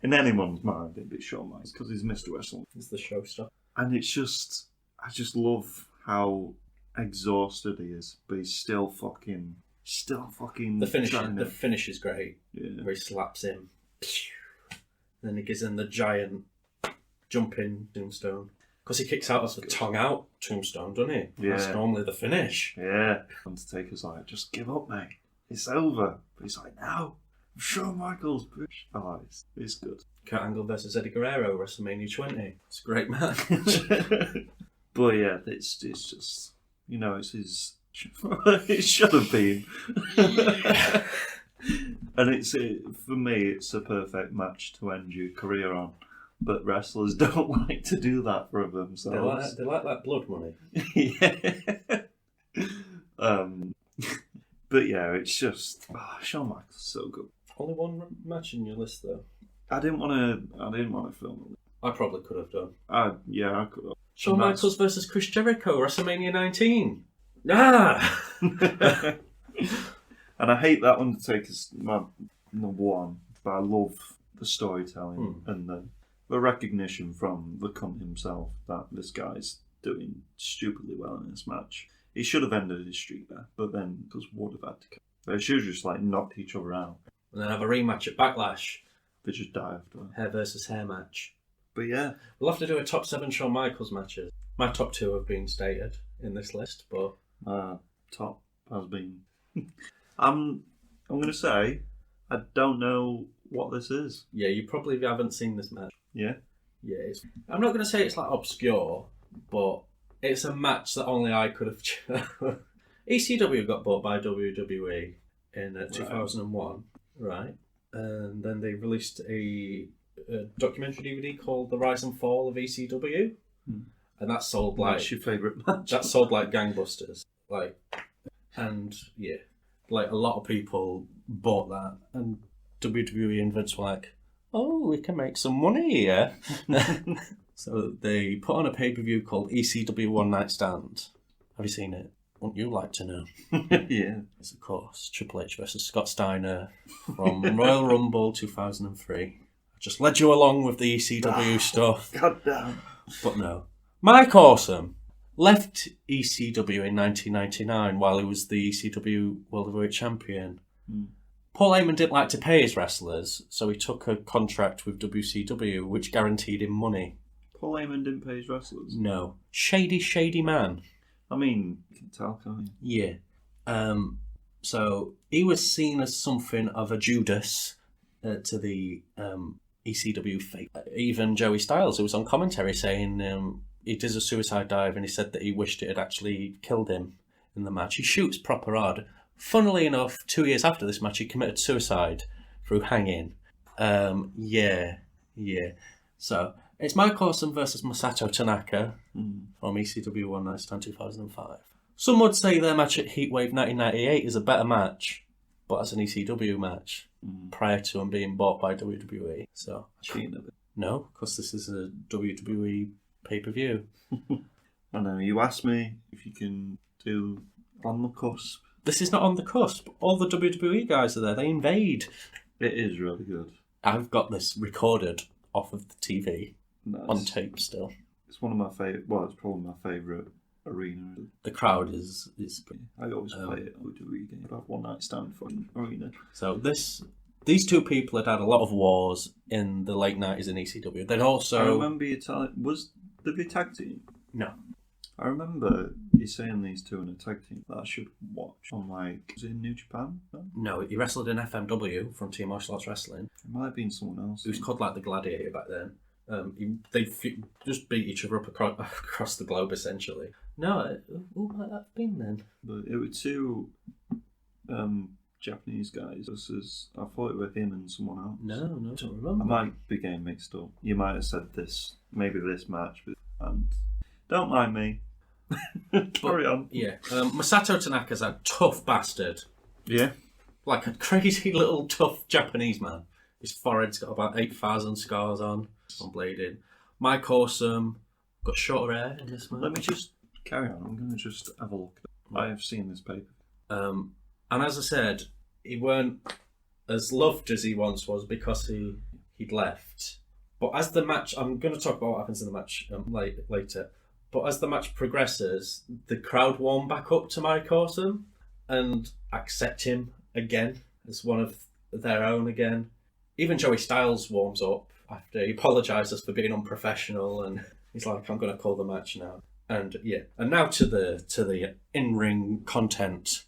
in anyone's mind, it'd be Shawn Michaels because he's Mr. Wrestling. He's the showstopper. And it's just, I just love how exhausted he is, but he's still fucking. The finish is great. Yeah. Where he slaps him, and then he gives him the giant jumping tombstone. Because he kicks out of the tongue out tombstone, doesn't he? Yeah. That's normally the finish. Yeah. Undertaker's like, just give up, mate. It's over. But he's like, no. Shawn Michaels, bitch. Oh, it's good. Kurt Angle versus Eddie Guerrero, WrestleMania 20. It's a great match. But yeah, it's just, it's his. It should have been. And for me, it's a perfect match to end your career on. But wrestlers don't like to do that for themselves. They like that blood money. Yeah. But yeah, it's just Shawn Michaels is so good. Only one match in your list, though. I didn't want to film it. I probably could have done. I could have. Shawn Michaels versus Chris Jericho, WrestleMania 19. Ah! And I hate that Undertaker's my number one, but I love the storytelling and the recognition from the cunt himself that this guy's doing stupidly well in this match. He should have ended his streak there, but then because would have had to. They should have just knocked each other out. And then have a rematch at Backlash. They just die after that. Hair versus hair match. But yeah. We'll have to do a top 7 Shawn Michaels matches. My top 2 have been stated in this list, but... Top has been... I'm going to say, I don't know what this is. Yeah, you probably haven't seen this match. Yeah? Yeah, I'm not going to say it's obscure, but it's a match that only I could have chosen. ECW got bought by WWE in 2001, right? And then they released a documentary DVD called The Rise and Fall of ECW. And that sold What's your favourite match? That sold like gangbusters. And yeah, a lot of people bought that. And WWE and Vince were like, oh, we can make some money here. So they put on a pay-per-view called ECW One Night Stand. Have you seen it? Wouldn't you like to know? Yeah. It's, of course, Triple H versus Scott Steiner from Royal Rumble 2003. I just led you along with the ECW stuff. God damn. But no. Mike Awesome left ECW in 1999 while he was the ECW World Heavyweight Champion. Paul Heyman didn't like to pay his wrestlers, so he took a contract with WCW, which guaranteed him money. Paul Heyman didn't pay his wrestlers? No. Shady man. I mean, you can tell, can't you? Yeah. So he was seen as something of a Judas to the ECW fate. Even Joey Styles, who was on commentary saying he did a suicide dive and he said that he wished it had actually killed him in the match. He shoots proper hard. Funnily enough, 2 years after this match, he committed suicide through hanging. Yeah. So it's Mike Awesome versus Masato Tanaka from ECW One Night Stand 2005. Some would say their match at Heatwave 1998 is a better match, but as an ECW match, prior to him being bought by WWE. So Cheating a bit. No, because this is a WWE pay-per-view. I know, you asked me if you can do On the Cusp. This is not On the Cusp. All the WWE guys are there. They invade. It is really good. I've got this recorded off of the TV. Nice. On tape still. It's one of my favourite, well, it's probably my favourite arena. The crowd is good. I always play it at WWE games. I have One Night Stand fucking arena. So these two people had a lot of wars in the late 90s in ECW. They'd also... I remember you telling... Was the tag team? No. I remember you saying these two in a tag team that I should watch on, was it in New Japan? No, he wrestled in FMW, Frontier Martial Arts Wrestling. It might have been someone else. He was called the Gladiator back then. They just beat each other up across the globe, essentially. No, who might that have been then? But it were two Japanese guys versus, I thought it were him and someone else. No, I don't remember. I might be getting mixed up. You might have said this, maybe this match, and don't mind me. Carry on. Yeah, Masato Tanaka's a tough bastard. Yeah. Like a crazy little tough Japanese man. His forehead's got about 8,000 scars on bladed. Mike Awesome got shorter hair in this match. Let me just carry on. I'm going to just have a look. I have seen this paper. And as I said, he weren't as loved as he once was because he'd left. But as the match, I'm going to talk about what happens in the match later. But as the match progresses, the crowd warm back up to Mike Awesome and accept him again as one of their own again. Even Joey Styles warms up after he apologises for being unprofessional, and he's like, "I'm going to call the match now." And yeah, and now to the in-ring content.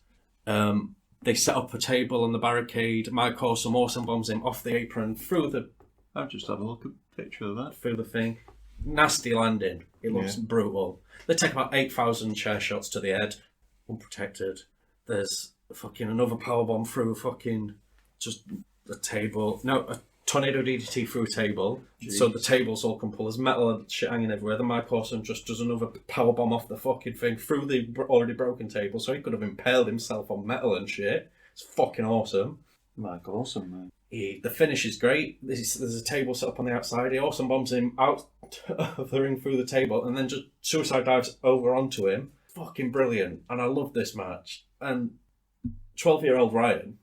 They set up a table on the barricade. Mike Awesome bombs him off the apron through the I've just had a look at a picture of that. through the thing. Nasty landing. It looks brutal. They take about 8,000 chair shots to the head, unprotected. There's fucking another powerbomb through fucking just a table. No, a tornado DDT through a table. Jeez. So the tables all come pull. There's metal and shit hanging everywhere. Then Mike Awesome just does another powerbomb off the fucking thing through the already broken table. So he could have impaled himself on metal and shit. It's fucking awesome. Like awesome, man. The finish is great. There's a table set up on the outside. He awesome bombs him out of the ring through the table and then just suicide dives over onto him. Fucking brilliant. And I love this match. And 12-year-old Ryan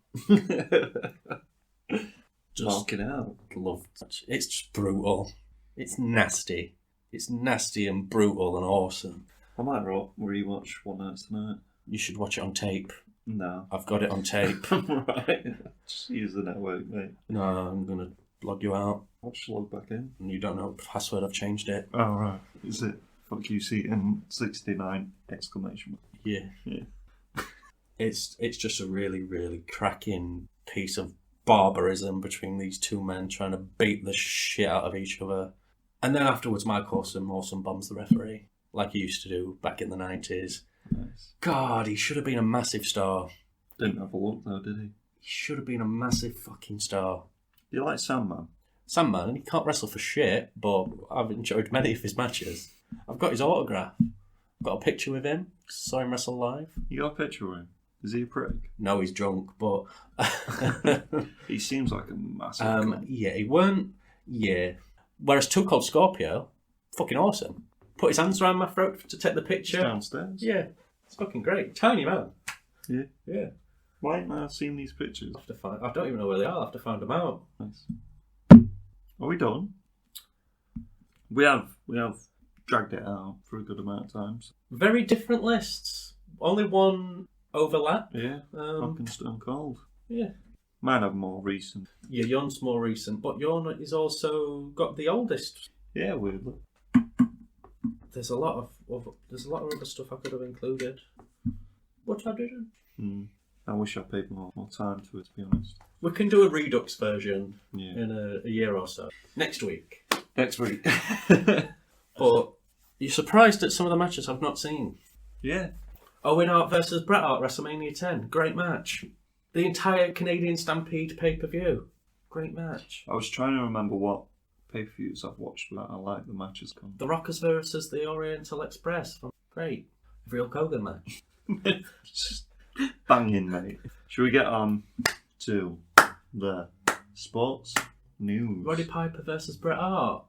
just Marking out. loved it. It's just brutal. It's nasty. It's nasty and brutal and awesome. I might rewatch One Night Tonight. You should watch it on tape. No. I've got it on tape. Right. Just use the network, mate. No, I'm going to log you out. I'll just log back in. And you don't know the password. I've changed it. Oh, right. Is it fuck you Seaton 69 exclamation mark? Yeah. It's just a really, really cracking piece of barbarism between these two men trying to beat the shit out of each other. And then afterwards, Mike Awesome bombs the referee, like he used to do back in the 90s. Nice. God, he should have been a massive star. Didn't have a look though, did he? He should have been a massive fucking star. Do you like Sandman? Sandman, he can't wrestle for shit, but I've enjoyed many of his matches. I've got his autograph. I've got a picture with him. Saw him wrestle live. You got a picture with him? Is he a prick? No, he's drunk, but... He seems like a massive cunt. Yeah, he weren't... Yeah. Whereas Too Cold Scorpio, fucking awesome. Put his hands around my throat to take the picture. It's downstairs. Yeah, it's fucking great. Tiny man. Yeah. Yeah. Why haven't I seen these pictures? I don't even know where they are. I'll have to find them out. Nice. Are we done? We have dragged it out for a good amount of times. Very different lists. Only one overlap. Yeah. Fucking stone cold. Yeah. Mine have more recent. Yeah, Yon's more recent, but Yon is also got the oldest. Yeah, weirdly. There's a lot of other stuff I could have included, but I didn't. I wish I paid more time to it, to be honest. We can do a Redux version Yeah. in a year or so. Next week. Next week. But you're surprised at some of the matches I've not seen. Yeah. Owen Hart versus Bret Hart, WrestleMania 10. Great match. The entire Canadian Stampede pay-per-view. Great match. I was trying to remember what pay-per-views I've watched, but I like the matches come. The Rockers versus the Oriental Express. Great. Every Hulk Hogan match. Just banging, mate. Should we get on to the sports news? Roddy Piper versus Bret Hart.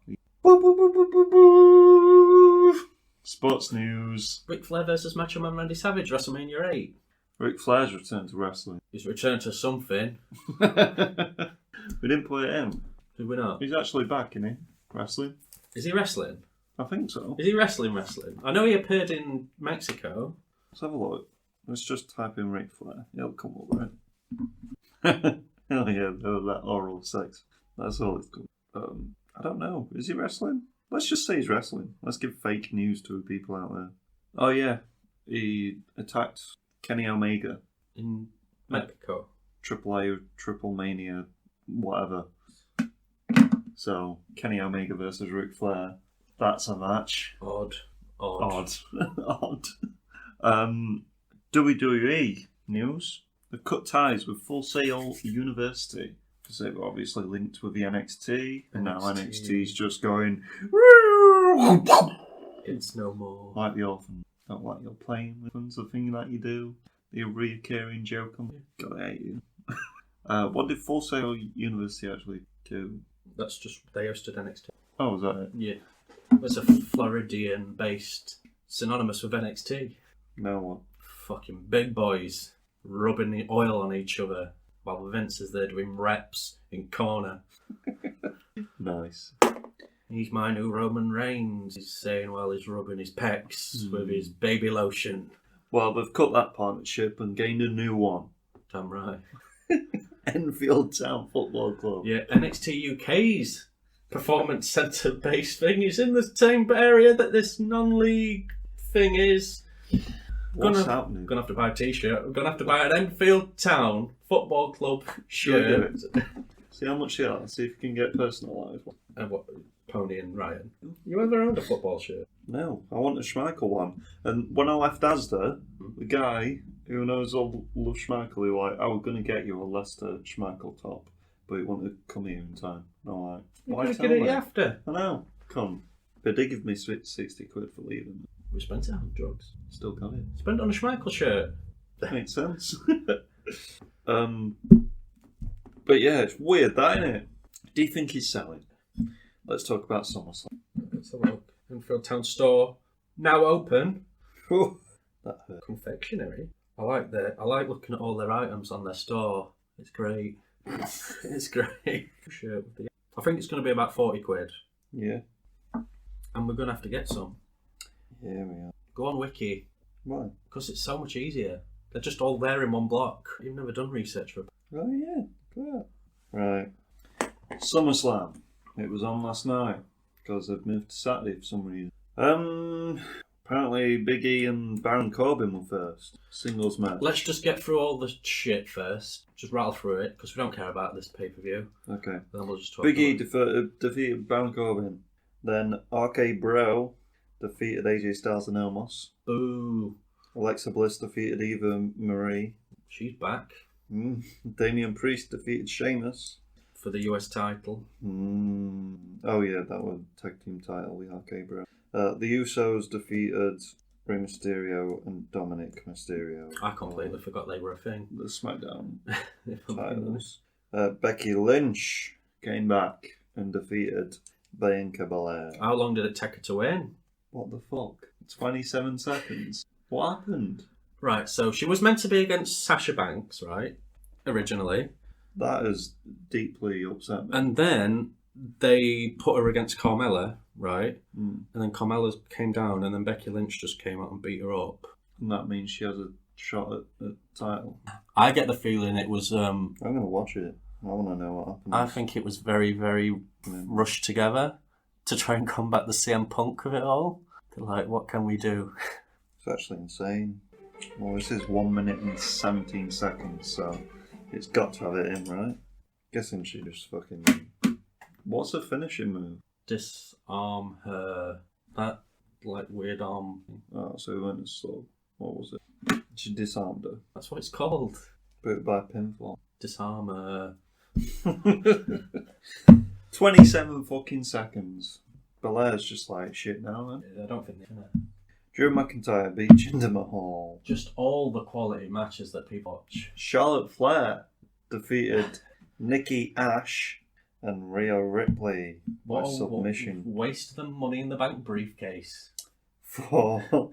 Sports news. Ric Flair versus Macho Man Randy Savage, WrestleMania 8. Ric Flair's return to wrestling. He's returned to something. We didn't put it in. Did we not? He's actually back, isn't he? Wrestling? Is he wrestling? I think so. Is he wrestling? I know he appeared in Mexico. Let's have a look. Let's just type in Ric Flair. It'll come up, right? Oh yeah, that oral sex. That's all it's called. I don't know. Is he wrestling? Let's just say he's wrestling. Let's give fake news to people out there. Oh yeah, he attacked Kenny Omega In Mexico. Triple A, Triple Mania, whatever. So Kenny Omega versus Ric Flair. That's a match. Odd. Odd. WWE news. They've cut ties with Full Sail University because they were obviously linked with the NXT, and now NXT's just going. It's no more. Like the orphan. Don't like you're playing with them, the thing that you do. The reoccurring joke. God, I hate you. What did Full Sail University actually do? That's just, they hosted NXT. Oh, was that it? Yeah. It's a Floridian-based, synonymous with NXT. No one. Fucking big boys rubbing the oil on each other while Vince is there doing reps in corner. Nice. He's my new Roman Reigns, he's saying while he's rubbing his pecs with his baby lotion. Well, they've cut that partnership and gained a new one. Damn right. Enfield Town Football Club. Yeah, NXT UK's performance centre based thing is in the same area that this non-league thing is. What's happening? Gonna have to buy a t-shirt. We're gonna have to buy an Enfield Town Football Club shirt. See how much you are. See if you can get personalised one. And what? Pony and Ryan. You ever owned a football shirt? No, I want a Schmeichel one. And when I left Asda, the guy who knows all love Schmeichel, he was like, I was going to get you a Leicester Schmeichel top, but it wouldn't come here in time. And I'm like, why You're tell gonna get me? it after. I know, come. But they give me 60 quid for leaving. We spent it on drugs. Still got it. Spent it on a Schmeichel shirt. Makes sense. But yeah, it's weird, that, isn't it? Do you think he's selling? Let's talk about SummerSlam. Let's have a look. Enfield Town store now open. Whew, that hurt. Confectionery. I like looking at all their items on their store. It's great. It's great. Shirt with the... I think it's going to be about 40 quid. Yeah. And we're going to have to get some. Yeah, we are. Go on Wiki. Why? Because it's so much easier. They're just all there in one block. You've never done research for... Oh, yeah. Good. Right. SummerSlam. It was on last night because they've moved to Saturday for some reason. Apparently Big E and Baron Corbin were first. Singles match. Let's just get through all the shit first. Just rattle through it because we don't care about this pay-per-view. Okay. Then we'll just talk Big E about defeated Baron Corbin. Then RK Bro defeated AJ Styles and Omos. Boo. Alexa Bliss defeated Eva Marie. She's back Damian Priest defeated Sheamus. for the US title. Oh yeah, that was tag team title, the RK Bro. The Usos defeated Rey Mysterio and Dominic Mysterio. I completely forgot they were a thing. The SmackDown If I'm being titles. Becky Lynch came back and defeated Bianca Belair. How long did it take her to win? What the fuck? 27 seconds. What happened? Right, so she was meant to be against Sasha Banks, right? Originally. That has deeply upset me. And then they put her against Carmella, right? And then Carmella came down and then Becky Lynch just came out and beat her up. And that means she has a shot at the title. I get the feeling it was... I'm going to watch it. I want to know what happened. I think it was very, very rushed together to try and combat the CM Punk of it all. They're like, what can we do? It's actually insane. Well, this is 1 minute and 17 seconds, so it's got to have it in, right? Guessing she just fucking... What's her finishing move? Disarm her. That, like, weird arm. Oh, so we went and saw... What was it? She disarmed her. That's what it's called. But by pinfall. Disarm her. 27 fucking seconds. Belair's just like shit now, man. I don't think they're gonna... Drew McIntyre beat Jinder Mahal. Just all the quality matches that people watch. Charlotte Flair defeated Nikki Ash and Rhea Ripley by submission Wasted the Money in the Bank briefcase. for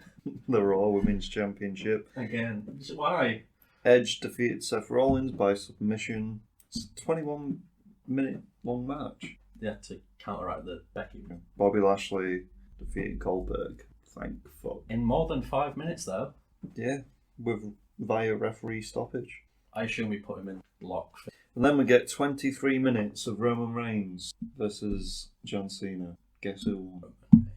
the Raw Women's Championship. Again. Why? Edge defeated Seth Rollins by submission. It's a 21 minute long match. They had to counteract the Becky. Bobby Lashley defeated Goldberg. Thank fuck. In more than 5 minutes, though. Yeah, via referee stoppage. I assume we put him in lock. And then we get 23 minutes of Roman Reigns versus John Cena. Guess who won?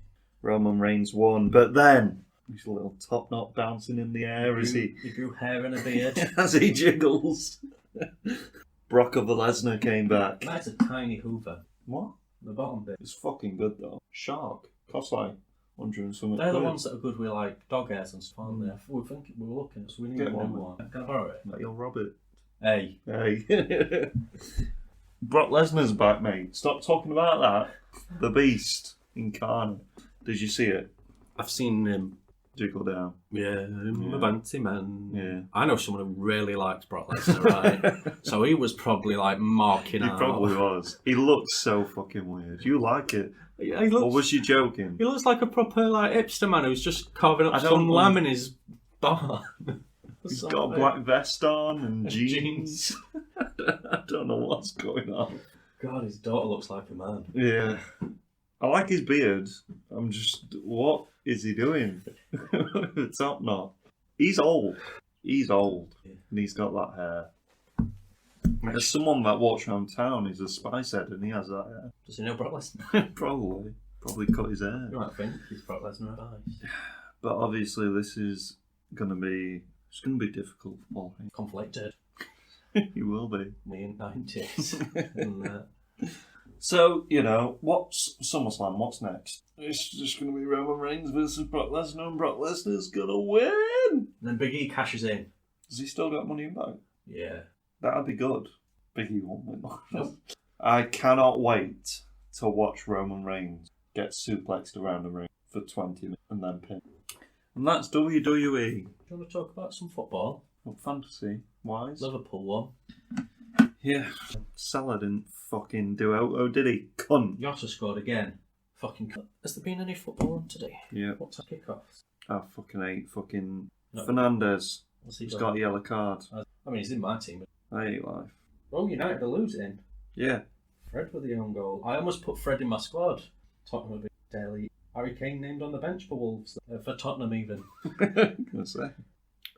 Roman Reigns won, but then he's a little top knot bouncing in the air as he grew hair and a beard. as he jiggles. Brock Lesnar came back. That's a tiny Hoover. What? The bottom bit. It's fucking good though. Shark. Costs like 100 and something. They're the ones that are good with like dog hairs and stuff, aren't they? We were looking, so we need Get one one. more. Can I borrow it? Like you'll rob it. Hey. Hey. Brock Lesnar's back, mate. Stop talking about that. The Beast incarnate. Did you see it? I've seen him. Jiggle down. Yeah, I'm a Banty man. Yeah. I know someone who really likes Brock Lesnar, right? So he was probably like marking He out. probably was. He looks so fucking weird. You like it? Yeah, he looks, Or was you joking? he looks like a proper like hipster man who's just carving up some lamb in his barn. He's got a black vest on and jeans. I don't know what's going on. God, his daughter looks like a man. Yeah. I like his beard. I'm just... What is he doing? It's up not. He's old. He's old. Yeah. And he's got that hair. There's someone that walks around town, he's a spice head and he has that hair. Does he know Brock Lesnar? Probably cut his hair. You might think he's Brock Lesnar advice. But obviously this is gonna be difficult for him. Conflicted. He will be. Me in 90s. And, So, what's SummerSlam? What's next? It's just going to be Roman Reigns versus Brock Lesnar, and Brock Lesnar's going to win! and then Big E cashes in. Has he still got Money in the Bank? Yeah. That'd be good. Big E won't win. Nope. I cannot wait to watch Roman Reigns get suplexed around the ring for 20 minutes and then pin. And that's WWE. Do you want to talk about some football? Fantasy-wise. Liverpool won. Yeah. Salah didn't fucking do out. Oh, did he? Cunt. Yota scored again. Fucking cunt. Has there been any football on today? Yeah. What's our kickoffs? I fucking hate fucking No. Fernandez. What's he He's done? got a yellow card. I mean, he's in my team. I hate life. Oh, United are losing. Yeah. Fred with the own goal. I almost put Fred in my squad. Tottenham a bit daily. Harry Kane named on the bench for Wolves. For Tottenham even. Gonna say.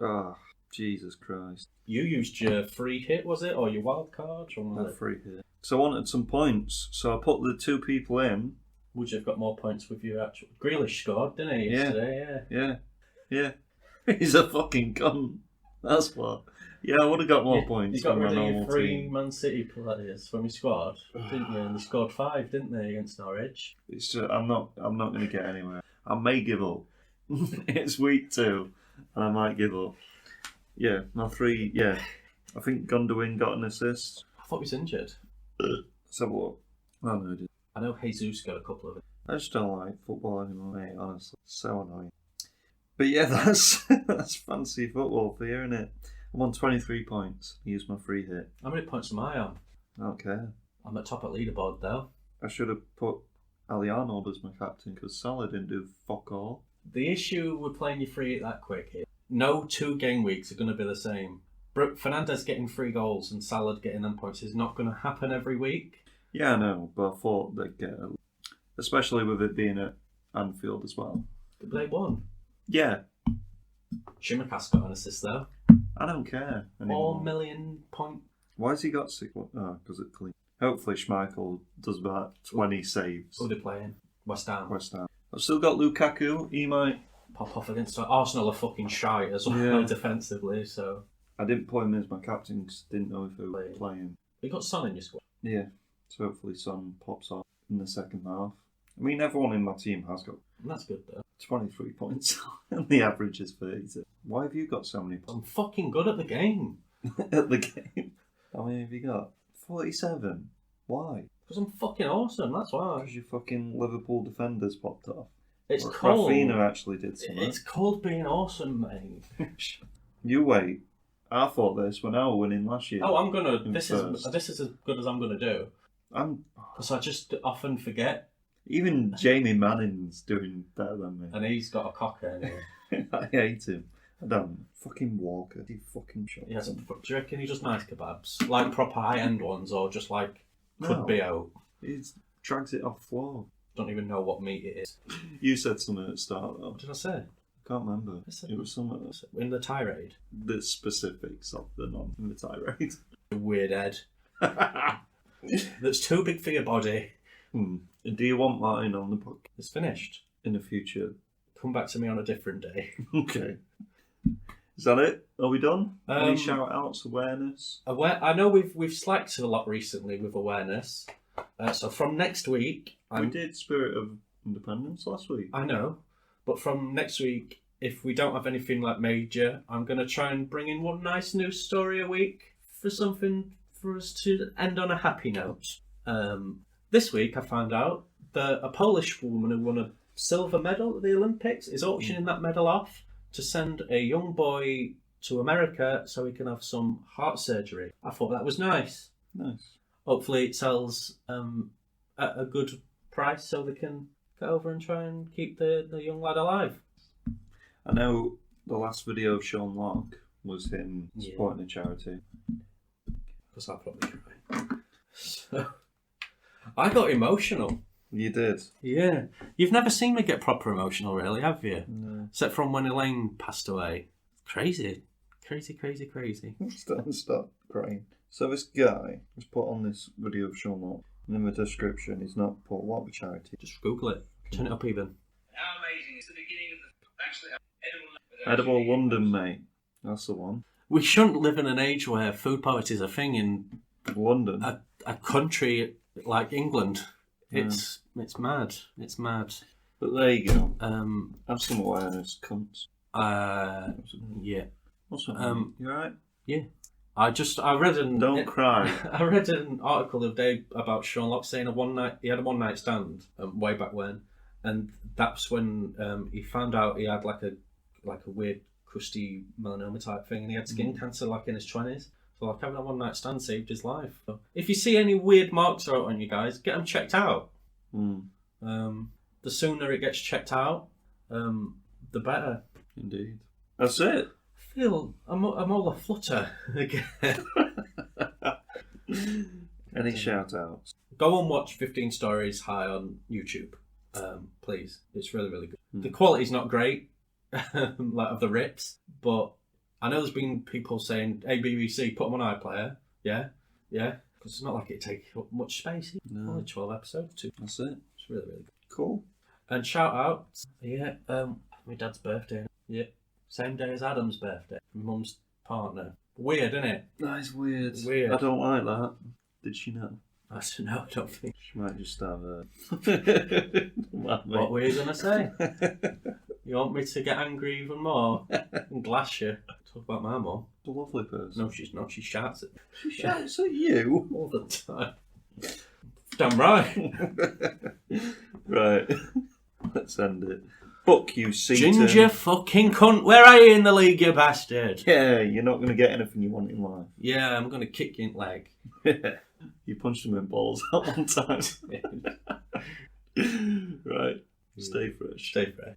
Oh, Jesus Christ. You used your free hit, was it? Or your wild card? Or No was it? free hit. So I wanted some points, so I put the two people in. Would you have got more points with your actual... Grealish scored, didn't he, Yeah. yesterday? Yeah. He's a fucking cunt. That's what. Yeah, I would have got more points You got from my rid of your normal three team. Man City players from your squad, didn't you? And they scored 5, didn't they, against Norwich? It's just, I'm not going to get anywhere. I may give up. It's week 2, and I might give up. Yeah, my 3. Yeah, I think Gundogan got an assist. I thought he was injured. So what? Oh no, dude. I know Jesus got a couple of it. I just don't like football anymore, mate. Honestly, so annoying. But yeah, that's fancy football for you, isn't it? I'm on 23 points. Use my free hit. How many points am I on? I don't care. I'm at top at leaderboard, though. I should have put Ali Arnold as my captain because Salah didn't do fuck all. The issue with playing your free hit that quick is no 2 game weeks are going to be the same. Fernandez getting 3 goals and Salah getting them points is not going to happen every week. Yeah, I know, but I thought they'd get it. Especially with it being at Anfield as well. They won. Yeah, Shimaka's got an assist, though. I don't care 4 anymore. million point. Why has he got 6? Oh, because it clean. Hopefully Schmeichel does about 20 saves. Who are they playing? West Ham. West Ham. I've still got Lukaku. He might... Pop off against Arsenal are fucking shy as well Yeah. defensively, so. I didn't put him as my captain because I didn't know if he was playing. You got Son in your squad. Yeah, so hopefully Son pops off in the second half. I mean, everyone in my team has got And that's good, though. 23 points and the average is 32. Why have you got so many I'm points fucking good at the game. at the game? How many have you got? 47. Why? Because I'm fucking awesome, that's why. Because your fucking Liverpool defenders popped off. It's Or cold. Rafinha actually did something. It's called being awesome, mate. You wait. I thought this when I was winning last year. Oh, I'm gonna. In This first. is as good as I'm gonna do. Because I just often forget, Even Jamie Manning's doing better than me. and he's got a cocker anyway. I hate him. I don't. Fucking Walker. He fucking shot. He has do you reckon he just nice kebabs? Like proper high end ones, or just like could No. be out? He drags it off the floor. Don't even know what meat it is. You said something at the start though. What did I say? I can't remember. I said- It was something. In the tirade. The specifics of the non in the tirade. Weird head. That's too big for your body. Do you want mine on the book It's finished. in the future? Come back to me on a different day. Okay. Is that it? Are we done? Any Um, shout outs, awareness? I know we've slacked a lot recently with awareness. So from next week, We did Spirit of Independence last week. I know, but from next week, if we don't have anything like major, I'm going to try and bring in one nice news story a week for something for us to end on a happy note. This week I found out that a Polish woman who won a silver medal at the Olympics is auctioning that medal off to send a young boy to America so he can have some heart surgery. I thought that was nice. Nice. Hopefully it sells at a good price so they can get over and try and keep the young lad alive. I know the last video of Sean Locke was him Yeah. supporting a charity. Because I'll probably try. So, I got emotional. You did. Yeah. You've never seen me get proper emotional, really, have you? No. Except from when Elaine passed away. Crazy. Crazy. Stop crying. So this guy has put on this video of Sean Locke, and in the description he's not put what charity. Just Google it. Turn it up even. How amazing is the beginning of the actually everyone with Edible London, mate. That's the one. We shouldn't live in an age where food poverty is a thing in London. a country like England. It's mad. It's mad. But there you go. Have some awareness, cunts. Yeah. What's up? You alright? Yeah. I read Don't cry. I read an article the other day about Sean Locke saying he had a one night stand way back when, and that's when he found out he had like a weird crusty melanoma type thing, and he had skin cancer like in his 20s. So like having a one night stand saved his life. So if you see any weird marks out on you guys, get them checked out. The sooner it gets checked out, the better. Indeed. That's it. I'm all aflutter again. Any shout outs? Go and watch 15 Stories High on YouTube, please. It's really, really good. The quality's not great, like of the rips, but I know there's been people saying, "Hey BBC, put them on iPlayer." Yeah, because it's not like it takes up much space. No. Only 12 episodes too. That's it. It's really, really good. Cool. And shout out, my dad's birthday. Yeah, same day as Adam's birthday. Mum's partner. Weird, isn't it? That is weird. Weird. I don't like that. Did she know? I don't know. I don't think. She might just have a... What were you gonna say? You want me to get angry even more and glass you? Talk about my mum. A lovely person. No, she's not. She shouts at me. She shouts at you? All the time. Damn right. Right. Let's end it. Fuck you, Seaton. Ginger fucking cunt. Where are you in the league, you bastard? Yeah, you're not going to get anything you want in life. Yeah, I'm going to kick you in the leg. You punched him in balls that one time. Right. Stay fresh. Stay fresh.